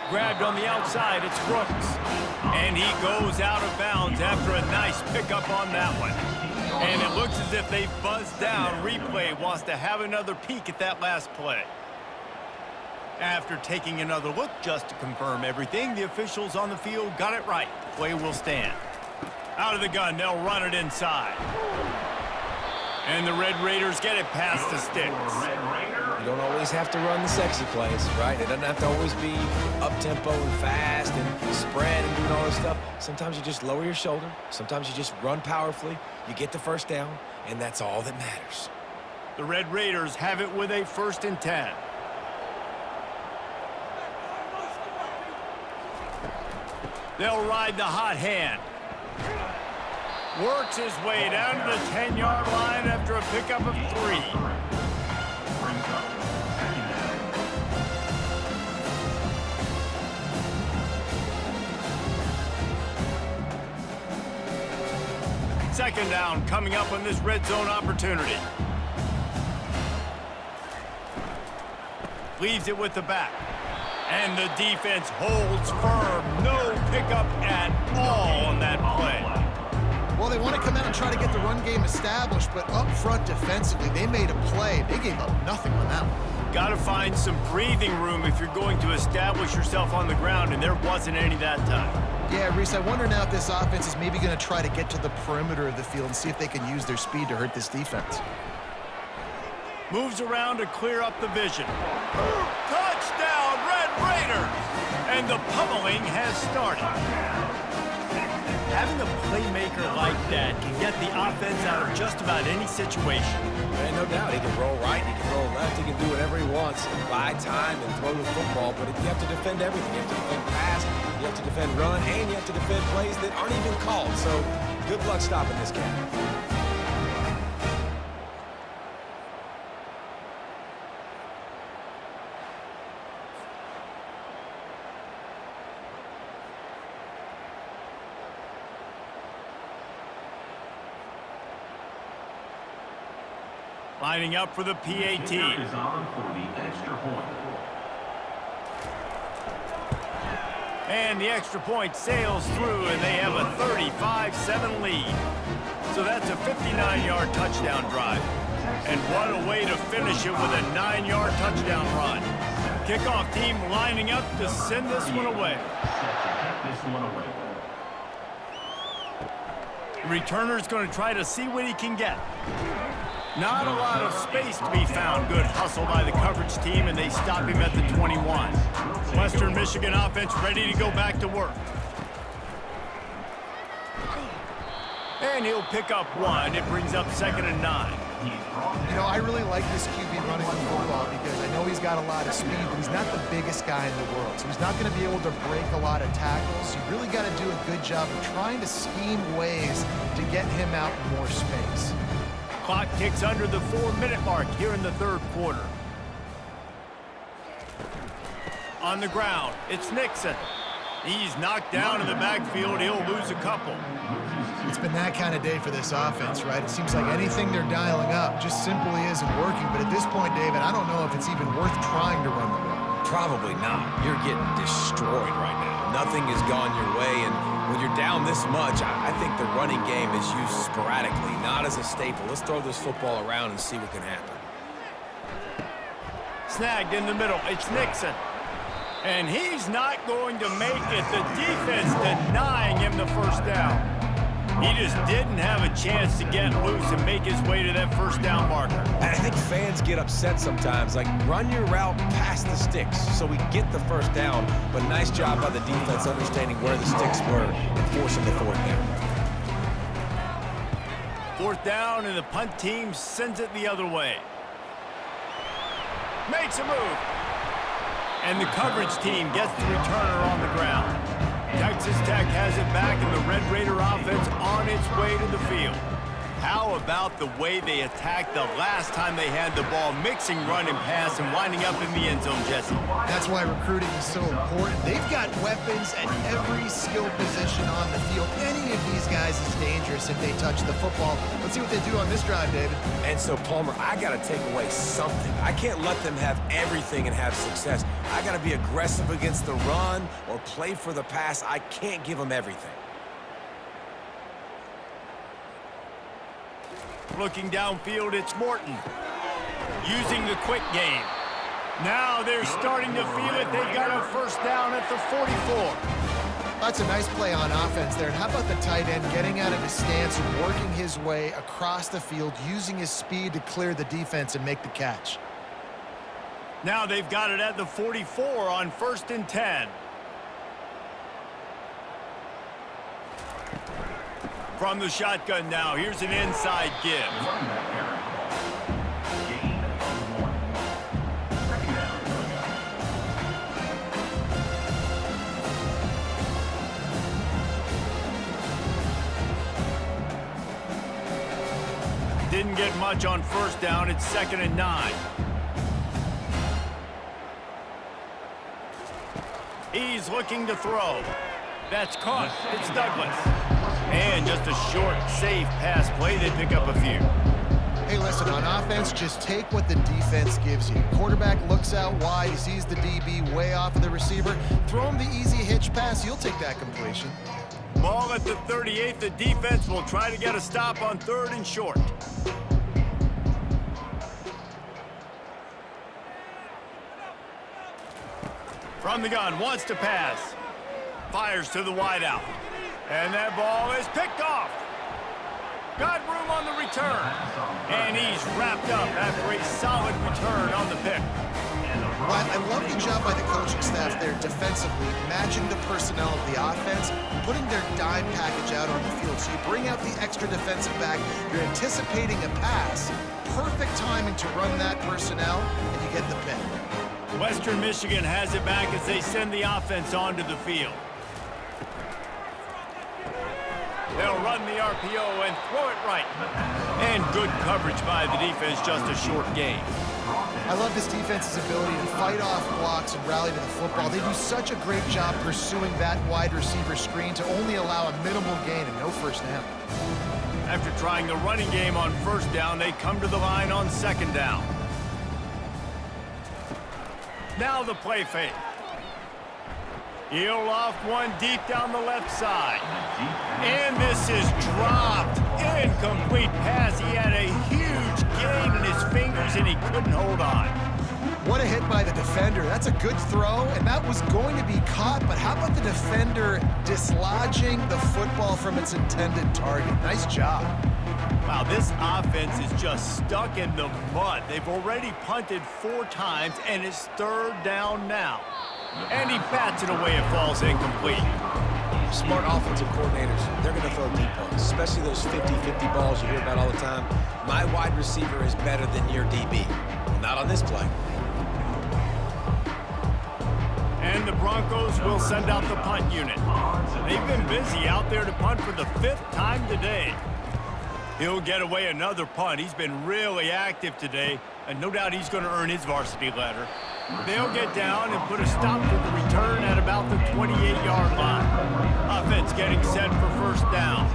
Speaker 1: Grabbed on the outside, it's Brooks. And he goes out of bounds after a nice pickup on that one. And it looks as if they buzzed down. Replay wants to have another peek at that last play. After taking another look just to confirm everything, the officials on the field got it right. Play will stand. Out of the gun, they'll run it inside. And the Red Raiders get it past the sticks.
Speaker 3: You don't always have to run the sexy plays, right? It doesn't have to always be up-tempo and fast and spread and doing all this stuff. Sometimes you just lower your shoulder. Sometimes you just run powerfully. You get the first down, and that's all that matters.
Speaker 1: The Red Raiders have it with a 1st and 10. They'll ride the hot hand. Works his way down to the 10-yard line after a pickup of 3. Second down coming up on this red zone opportunity. Leaves it with the back. And the defense holds firm. No pickup at all on that play.
Speaker 2: Well, they want to come out and try to get the run game established, but up front defensively, they made a play. They gave up nothing on that one.
Speaker 1: Got to find some breathing room if you're going to establish yourself on the ground, and there wasn't any that time.
Speaker 2: Yeah, Reese, I wonder now if this offense is maybe going to try to get to the perimeter of the field and see if they can use their speed to hurt this defense.
Speaker 1: Moves around to clear up the vision. Touchdown, Red Raiders! And the pummeling has started. Having a playmaker like that can get the offense out of just about any situation.
Speaker 3: And no doubt, he can roll right, he can roll left, he can do whatever he wants, buy time and throw the football, but you have to defend everything. You have to defend pass, you have to defend run, and you have to defend plays that aren't even called. So good luck stopping this cat.
Speaker 1: Lining up for the PAT.
Speaker 4: Is on for the extra point.
Speaker 1: And the extra point sails through, and they have a 35-7 lead. So that's a 59-yard touchdown drive. And what a way to finish it with a 9-yard touchdown run. Kickoff team lining up to send this one away.
Speaker 4: Set to kick this one away.
Speaker 1: Returner's going to try to see what he can get. Not a lot of space to be found. Good hustle by the coverage team, and they stop him at the 21. Western Michigan offense ready to go back to work. And he'll pick up 1. It brings up 2nd and 9.
Speaker 2: You know, I really like this QB running the football because I know he's got a lot of speed, but he's not the biggest guy in the world. So he's not going to be able to break a lot of tackles. You really got to do a good job of trying to scheme ways to get him out in more space.
Speaker 1: Clock ticks under the 4-minute mark here in the 3rd quarter. On the ground, it's Nixon. He's knocked down in the backfield. He'll lose a couple.
Speaker 2: It's been that kind of day for this offense, right? It seems like anything they're dialing up just simply isn't working. But at this point, David, I don't know if it's even worth trying to run the ball.
Speaker 3: Probably not. You're getting destroyed right now. Nothing has gone your way, and when you're down this much, I think the running game is used sporadically, not as a staple. Let's throw this football around and see what can happen.
Speaker 1: Snagged in the middle. It's Nixon. And he's not going to make it. The defense denying him the first down. He just didn't have a chance to get loose and make his way to that first down marker.
Speaker 3: I think fans get upset sometimes. Like, run your route past the sticks so we get the first down. But nice job by the defense understanding where the sticks were and forcing the fourth down.
Speaker 1: Fourth down, and the punt team sends it the other way. Makes a move. And the coverage team gets the returner on the ground. Texas Tech has it back, and the Red Raider offense on its way to the field. How about the way they attacked the last time they had the ball, mixing run and pass and winding up in the end zone, Jesse?
Speaker 2: That's why recruiting is so important. They've got weapons at every skill position on the field. Any of these guys is dangerous if they touch the football. Let's see what they do on this drive, David.
Speaker 3: And so, Palmer, I got to take away something. I can't let them have everything and have success. I got to be aggressive against the run or play for the pass. I can't give them everything.
Speaker 1: Looking downfield, it's Morton. Using the quick game. Now they're starting to feel it. They've got a first down at the 44.
Speaker 2: That's a nice play on offense there. And how about the tight end getting out of his stance and working his way across the field, using his speed to clear the defense and make the catch.
Speaker 1: Now they've got it at the 44 on 1st and 10. From the shotgun now, here's an inside give. Didn't get much on first down. It's 2nd and 9. He's looking to throw. That's caught. It's Douglas. And just a short, safe pass play. They pick up a few.
Speaker 2: Hey, listen, on offense, just take what the defense gives you. Quarterback looks out wide. He sees the DB way off of the receiver. Throw him the easy hitch pass. You'll take that completion.
Speaker 1: Ball at the 38. The defense will try to get a stop on 3rd and short. From the gun, wants to pass. Fires to the wideout. And that ball is picked off. Got room on the return. And he's wrapped up after a solid return on the pick.
Speaker 2: Well, I love the job by the coaching staff there defensively, matching the personnel of the offense, putting their dime package out on the field. So you bring out the extra defensive back, you're anticipating a pass, perfect timing to run that personnel, and you get the pick.
Speaker 1: Western Michigan has it back as they send the offense onto the field. They'll run the RPO and throw it right. And good coverage by the defense, just a short gain.
Speaker 2: I love this defense's ability to fight off blocks and rally to the football. They do such a great job pursuing that wide receiver screen to only allow a minimal gain and no first down.
Speaker 1: After trying the running game on first down, they come to the line on 2nd down. Now the play fake. He'll off one deep down the left side. And this is dropped. Incomplete pass. He had a huge gain in his fingers, and he couldn't hold on.
Speaker 2: What a hit by the defender. That's a good throw, and that was going to be caught, but how about the defender dislodging the football from its intended target? Nice job.
Speaker 1: Wow, this offense is just stuck in the mud. They've already punted 4 times, and it's 3rd down now. And he bats it away. It falls incomplete.
Speaker 3: Smart offensive coordinators, they're going to throw deep balls, especially those 50-50 balls you hear about all the time. My wide receiver is better than your DB. Well, not on this play.
Speaker 1: And the Broncos will send out the punt unit. They've been busy out there to punt for the 5th time today. He'll get away another punt. He's been really active today, and no doubt he's going to earn his varsity letter. They'll get down and put a stop to the return at about the 28-yard line. Offense getting set for first down.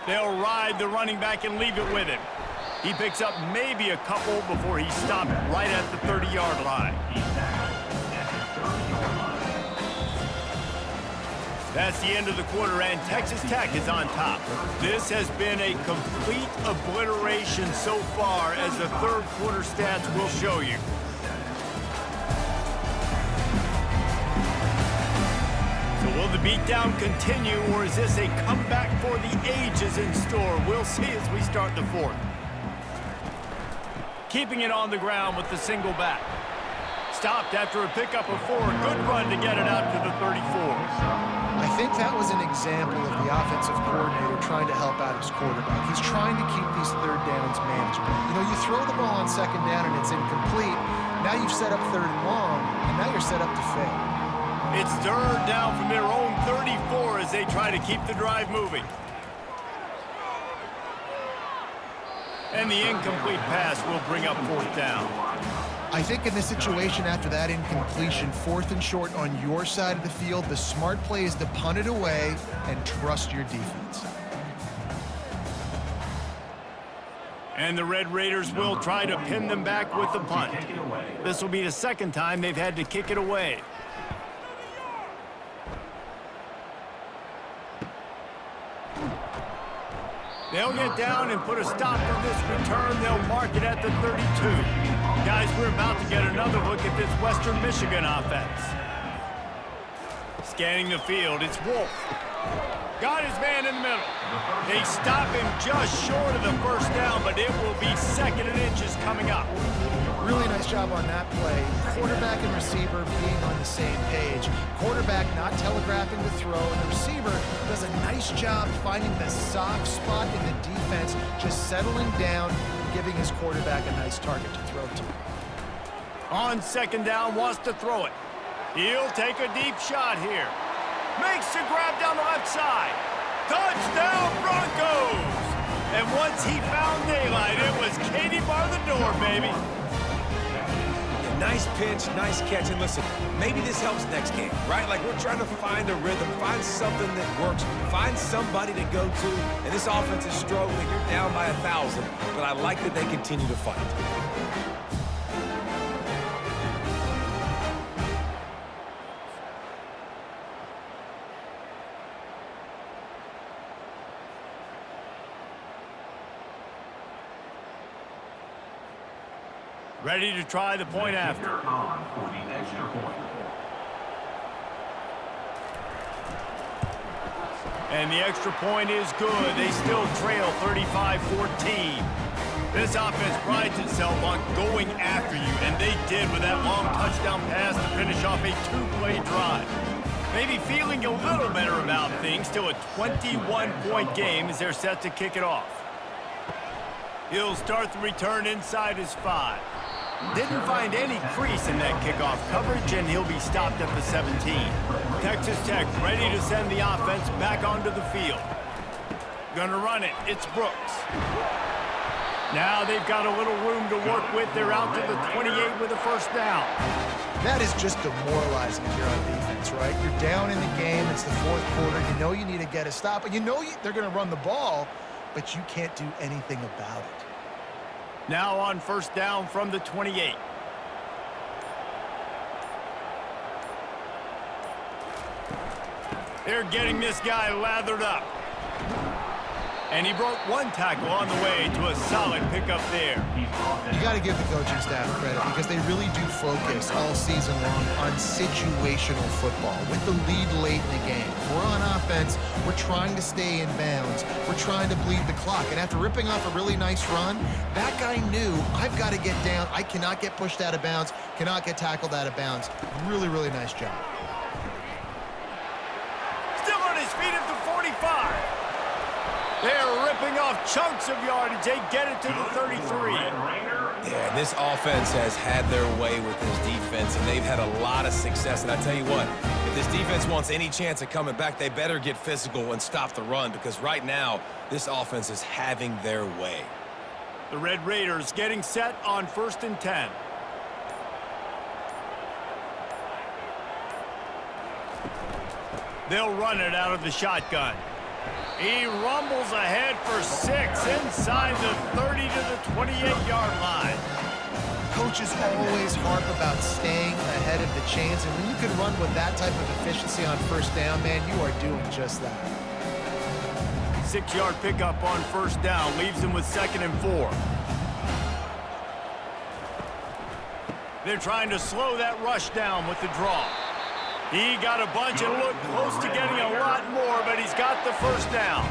Speaker 1: They'll ride the running back and leave it with him. He picks up maybe a couple before he's stopped right at the 30-yard line. That's the end of the quarter, and Texas Tech is on top. This has been a complete obliteration so far, as the 3rd quarter stats will show you. So we'll the beatdown continue, or is this a comeback for the ages in store? We'll see as we start the fourth. Keeping it on the ground with the single back. Stopped after a pickup of 4. Good run to get it out to the 34.
Speaker 2: I think that was an example of the offensive coordinator trying to help out his quarterback. He's trying to keep these third downs manageable. You know, you throw the ball on second down and it's incomplete. Now you've set up third and long, and now you're set up to fail.
Speaker 1: It's third down from their own 34 as they try to keep the drive moving. And the incomplete pass will bring up fourth down.
Speaker 2: I think in this situation, after that incompletion, 4th and short on your side of the field, the smart play is to punt it away and trust your defense.
Speaker 1: And the Red Raiders will try to pin them back with the punt. This will be the second time they've had to kick it away. They'll get down and put a stop to this return. They'll mark it at the 32. Guys, we're about to get another look at this Western Michigan offense. Scanning the field, it's Wolf. Got his man in the middle. They stop him just short of the first down, but it will be 2nd and inches coming up.
Speaker 2: Really nice job on that play. Quarterback and receiver being on the same page. Quarterback not telegraphing the throw, and the receiver does a nice job finding the soft spot in the defense, just settling down and giving his quarterback a nice target to throw to.
Speaker 1: On 2nd down, wants to throw it. He'll take a deep shot here. Makes the grab down the left side. Touchdown, Broncos! And once he found daylight, it was Katie bar the door, baby.
Speaker 3: Nice pitch, nice catch, and listen, maybe this helps next game, right? Like, we're trying to find a rhythm, find something that works, find somebody to go to, and this offense is struggling. You're down by 1,000, but I like that they continue to fight.
Speaker 1: Ready to try the point after.
Speaker 4: On for the extra point.
Speaker 1: And the extra point is good. They still trail 35-14. This offense prides itself on going after you, and they did with that long touchdown pass to finish off a 2-play drive. Maybe feeling a little better about things, still a 21-point game as they're set to kick it off. He'll start the return inside his 5. Didn't find any crease in that kickoff coverage, and he'll be stopped at the 17. Texas Tech ready to send the offense back onto the field. Gonna run it. It's Brooks. Now they've got a little room to work with. They're out to the 28 with a first down.
Speaker 2: That is just demoralizing if you're on defense, right? You're down in the game. It's the 4th quarter. You know you need to get a stop, and you know they're going to run the ball, but you can't do anything about it.
Speaker 1: Now on first down from the 28. They're getting this guy lathered up. And he broke 1 tackle on the way to a solid pickup there.
Speaker 2: You got to give the coaching staff credit because they really do focus all season long on situational football with the lead late in the game. If we're on offense, we're trying to stay in bounds. We're trying to bleed the clock. And after ripping off a really nice run, that guy knew, I've got to get down. I cannot get pushed out of bounds, cannot get tackled out of bounds. Really, really nice job.
Speaker 1: Still on his feet at the 45. They're ripping off chunks of yardage. They get it to the 33.
Speaker 3: Yeah, this offense has had their way with this defense, and they've had a lot of success. And I tell you what, if this defense wants any chance of coming back, they better get physical and stop the run, because right now, this offense is having their way.
Speaker 1: The Red Raiders getting set on 1st and 10. They'll run it out of the shotgun. He rumbles ahead for 6 inside the 30 to the 28-yard line.
Speaker 2: Coaches always harp about staying ahead of the chains, and when you can run with that type of efficiency on first down, man, you are doing just that.
Speaker 1: 6-yard pickup on first down leaves them with 2nd and 4. They're trying to slow that rush down with the draw. He got a bunch and looked close to getting a lot more, but he's got the first down.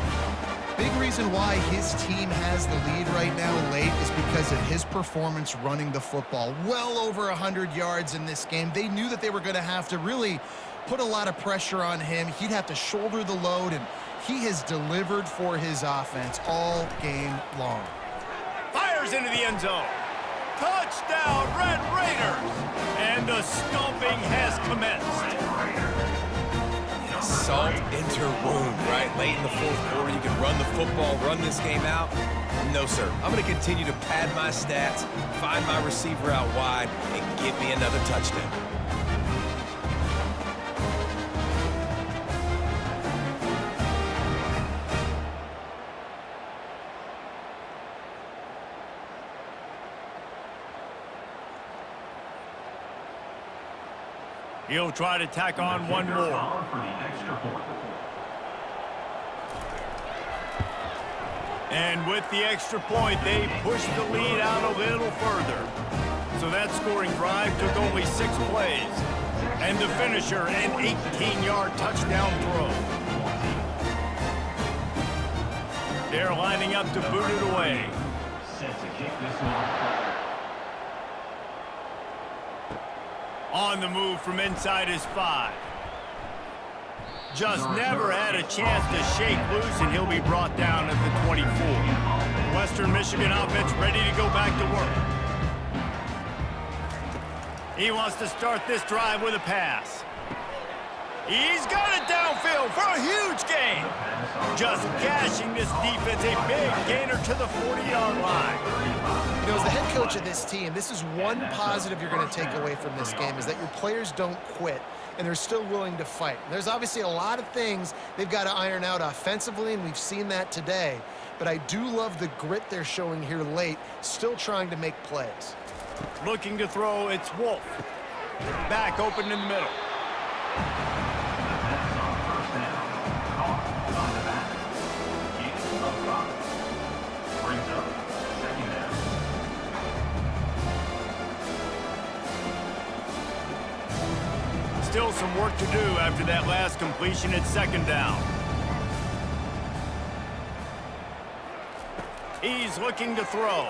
Speaker 2: Big reason why his team has the lead right now late is because of his performance running the football. Well over 100 yards in this game. They knew that they were going to have to really put a lot of pressure on him. He'd have to shoulder the load, and he has delivered for his offense all game long.
Speaker 1: Fires into the end zone. Touchdown, Red Raiders! And the stomping has commenced.
Speaker 3: Salt into wound, right? Late in the fourth quarter, you can run the football, run this game out. No, sir. I'm going to continue to pad my stats, find my receiver out wide, and give me another touchdown.
Speaker 1: He'll try to tack on one more.
Speaker 4: For the extra point.
Speaker 1: And with the extra point, they push the lead out a little further. So that scoring drive took only 6 plays. And the finisher, an 18-yard touchdown throw. They're lining up to boot it away.
Speaker 4: Set to kick this one.
Speaker 1: On the move from inside his 5. Just never had a chance to shake loose, and he'll be brought down at the 24. Western Michigan offense ready to go back to work. He wants to start this drive with a pass. He's got it downfield for a huge gain. Just gashing this defense, a big gainer to the 40-yard line.
Speaker 2: You know, as the head coach of this team, this is one positive you're going to take away from this game, is that your players don't quit, and they're still willing to fight. There's obviously a lot of things they've got to iron out offensively, and we've seen that today. But I do love the grit they're showing here late, still trying to make plays.
Speaker 1: Looking to throw, it's Wolf. Back open in the middle. Still some work to do after that last completion at 2nd down. He's looking to throw.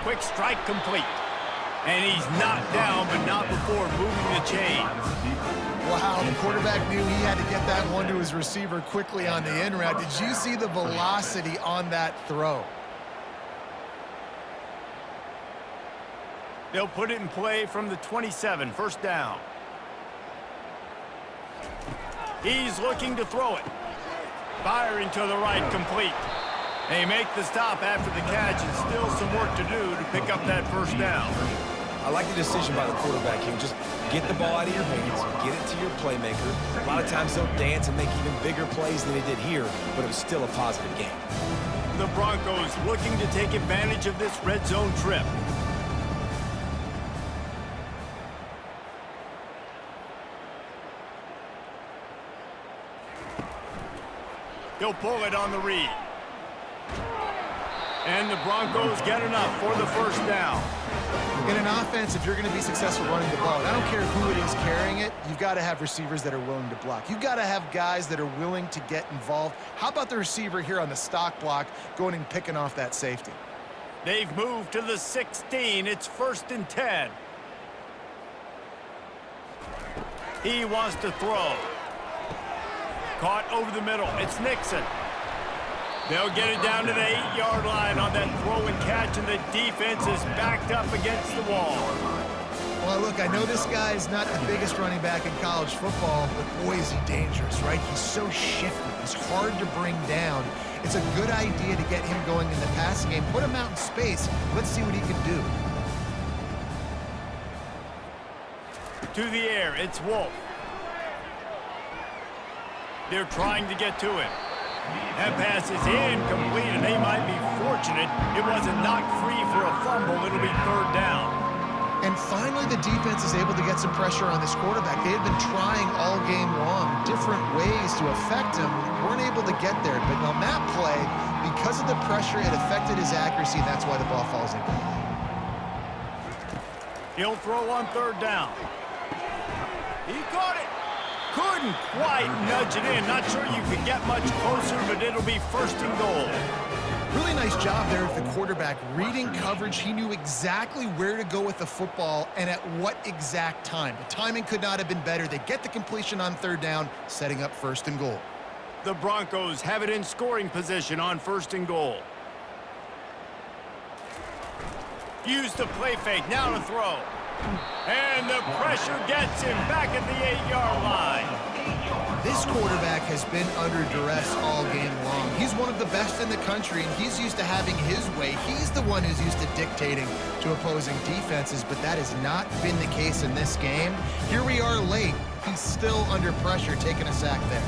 Speaker 1: Quick strike complete. And he's knocked down, but not before moving the chain.
Speaker 2: Wow, the quarterback knew he had to get that one to his receiver quickly on the in route. Did you see the velocity on that throw?
Speaker 1: They'll put it in play from the 27, 1st down. He's looking to throw it. Firing to the right, complete. They make the stop after the catch, and still some work to do to pick up that 1st down.
Speaker 3: I like the decision by the quarterback here. Just get the ball out of your hands, get it to your playmaker. A lot of times they'll dance and make even bigger plays than they did here, but it was still a positive game.
Speaker 1: The Broncos looking to take advantage of this red zone trip. He'll pull it on the read. And the Broncos get enough for the 1st down.
Speaker 2: In an offense, if you're going to be successful running the ball, I don't care who it is carrying it, you've got to have receivers that are willing to block. You've got to have guys that are willing to get involved. How about the receiver here on the stock block going and picking off that safety?
Speaker 1: They've moved to the 16. It's 1st and 10. He wants to throw. Caught over the middle. It's Nixon. They'll get it down to the 8-yard line on that throw and catch, and the defense is backed up against the wall.
Speaker 2: Well, look, I know this guy is not the biggest running back in college football, but boy, is he dangerous, right? He's so shifty. He's hard to bring down. It's a good idea to get him going in the passing game. Put him out in space. Let's see what he can do.
Speaker 1: To the air, it's Wolf. They're trying to get to it. That pass is incomplete, and they might be fortunate it wasn't knocked free for a fumble. It'll be 3rd down.
Speaker 2: And finally, the defense is able to get some pressure on this quarterback. They had been trying all game long, different ways to affect him. Weren't able to get there. But on that play, because of the pressure, it affected his accuracy, and that's why the ball falls in.
Speaker 1: He'll throw on 3rd down. He got it. Couldn't quite nudge it in. Not sure you could get much closer, but it'll be first and goal.
Speaker 2: Really nice job there of the quarterback. Reading coverage, he knew exactly where to go with the football and at what exact time. The timing could not have been better. They get the completion on third down, setting up first and goal.
Speaker 1: The Broncos have it in scoring position on first and goal. Use the play fake, now to throw. And the pressure gets him back at the 8-yard line.
Speaker 2: This quarterback has been under duress all game long. He's one of the best in the country, and he's used to having his way. He's the one who's used to dictating to opposing defenses, but that has not been the case in this game. Here we are late. He's still under pressure, taking a sack there.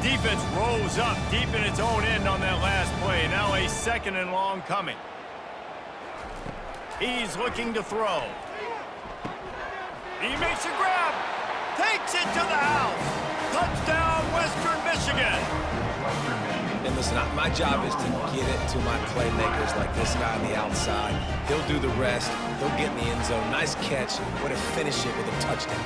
Speaker 1: Defense rolls up deep in its own end on that last play. Now a second and long coming. He's looking to throw. He makes a grab. Takes it to the house. Touchdown, Western Michigan.
Speaker 3: And listen, my job is to get it to my playmakers like this guy on the outside. He'll do the rest. He'll get in the end zone. Nice catch. Way to finish it with a touchdown.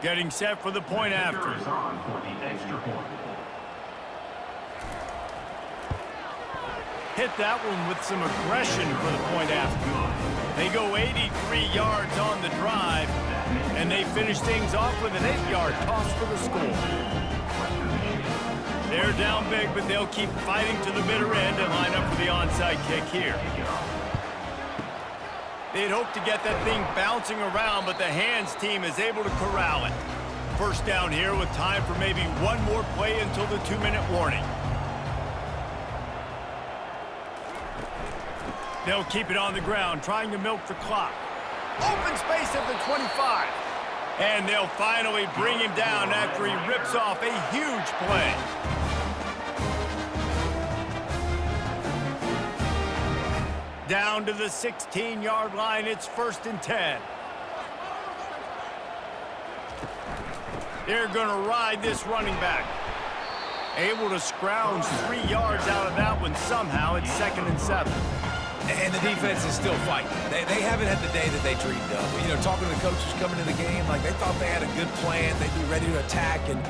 Speaker 1: Getting set for the point after.
Speaker 4: Is on for the extra point.
Speaker 1: Hit that one with some aggression for the point after. They go 83 yards on the drive, and they finish things off with an 8-yard toss for the score. They're down big, but they'll keep fighting to the bitter end and line up for the onside kick here. They'd hope to get that thing bouncing around, but the hands team is able to corral it. First down here with time for maybe one more play until the 2-minute warning. They'll keep it on the ground, trying to milk the clock. Open space at the 25. And they'll finally bring him down after he rips off a huge play. Down to the 16-yard line, it's first and 10. They're going to ride this running back. Able to scrounge 3 yards out of that one somehow. It's second and 7.
Speaker 3: And the defense is still fighting. They haven't had the day that they dreamed of. You know, talking to the coaches coming to the game, like they thought they had a good plan. They'd be ready to attack and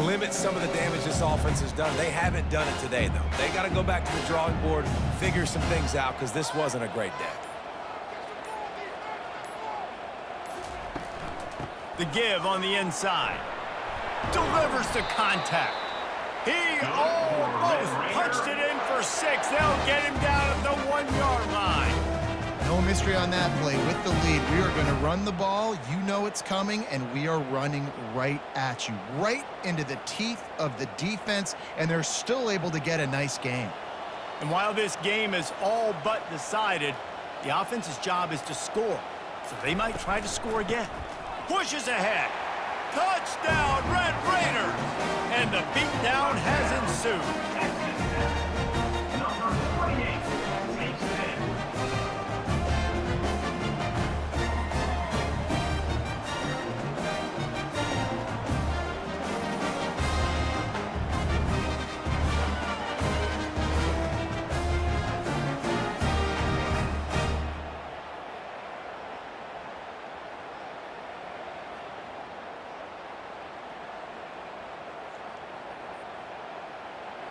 Speaker 3: limit some of the damage this offense has done. They haven't done it today, though. They got to go back to the drawing board, figure some things out, because this wasn't a great day.
Speaker 1: The give on the inside. Delivers to contact. He almost punched it in for 6. They'll get him down at the 1-yard line.
Speaker 2: No mystery on that play. With the lead, we are going to run the ball. You know it's coming, and we are running right at you, right into the teeth of the defense, and they're still able to get a nice game.
Speaker 1: And while this game is all but decided, the offense's job is to score. So they might try to score again. Pushes ahead. Touchdown, Red Raiders! And the beatdown has ensued.
Speaker 4: Number 28 takes it.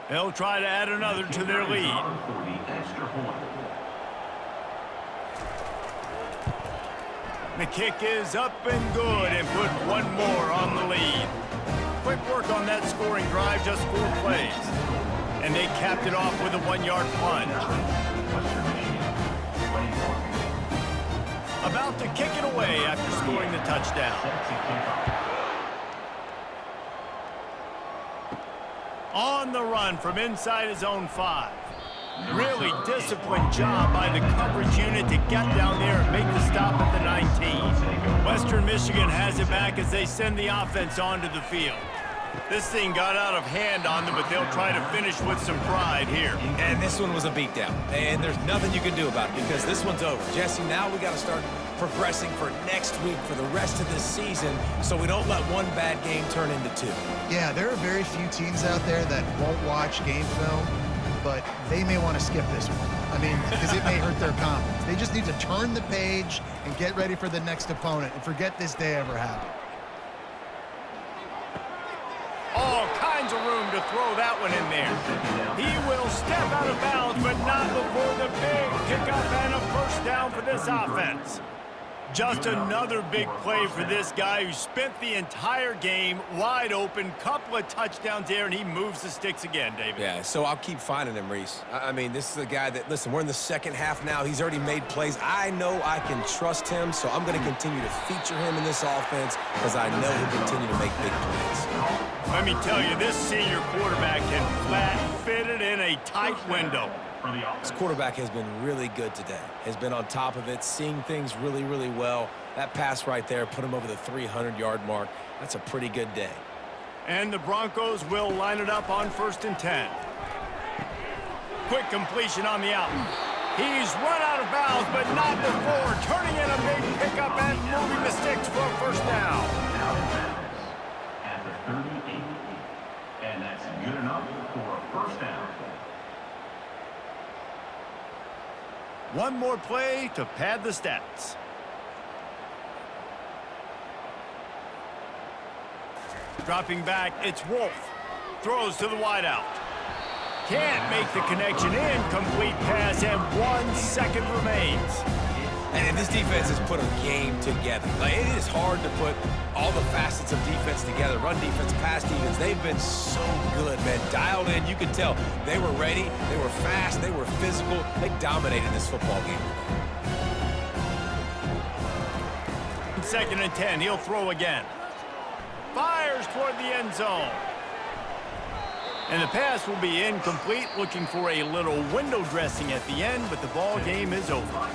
Speaker 1: They'll try to add another to their lead.
Speaker 4: For the extra point.
Speaker 1: The kick is up and good and put one more on the lead. Quick work on that scoring drive, just 4 plays. And they capped it off with a 1-yard plunge. About to kick it away after scoring the touchdown. On the run from inside his own 5. Really disciplined job by the coverage unit to get down there and make the stop at the 19. Western Michigan has it back as they send the offense onto the field. This thing got out of hand on them, but they'll try to finish with some pride here.
Speaker 3: And this one was a beatdown. And there's nothing you can do about it because this one's over. Jesse, now we got to start progressing for next week for the rest of this season so we don't let one bad game turn into two.
Speaker 2: Yeah, there are very few teams out there that won't watch game film, but they may want to skip this one. I mean, because it may hurt their confidence. They just need to turn the page and get ready for the next opponent and forget this day ever happened.
Speaker 1: All kinds of room to throw that one in there. He will step out of bounds, but not before the big pickup and a first down for this offense. Just another big play for this guy who spent the entire game wide open, couple of touchdowns there, and he moves the sticks again, David.
Speaker 3: Yeah, so I'll keep finding him, Reese. I mean, this is a guy that, listen, we're in the second half now. He's already made plays. I know I can trust him, so I'm going to continue to feature him in this offense because I know he'll continue to make big plays.
Speaker 1: Let me tell you, this senior quarterback can flat fit it in a tight window.
Speaker 3: This quarterback has been really good today. Has been on top of it, seeing things really, really well. That pass right there put him over the 300-yard mark. That's a pretty good day.
Speaker 1: And the Broncos will line it up on 1st and 10. Quick completion on the out. He's run out of bounds, but not before turning in a big pickup and moving the sticks for a first down.
Speaker 4: Now at the 38, and that's good enough for a first down.
Speaker 1: One more play to pad the stats. Dropping back, it's Wolf. Throws to the wideout. Can't make the connection. Incomplete pass, and 1 second remains.
Speaker 3: And this defense has put a game together. Like, it is hard to put all the facets of defense together. Run defense, pass defense. They've been so good, man. Dialed in. You could tell they were ready. They were fast. They were physical. They dominated this football game.
Speaker 1: 2nd and 10. He'll throw again. Fires toward the end zone. And the pass will be incomplete. Looking for a little window dressing at the end, but the ball game is over.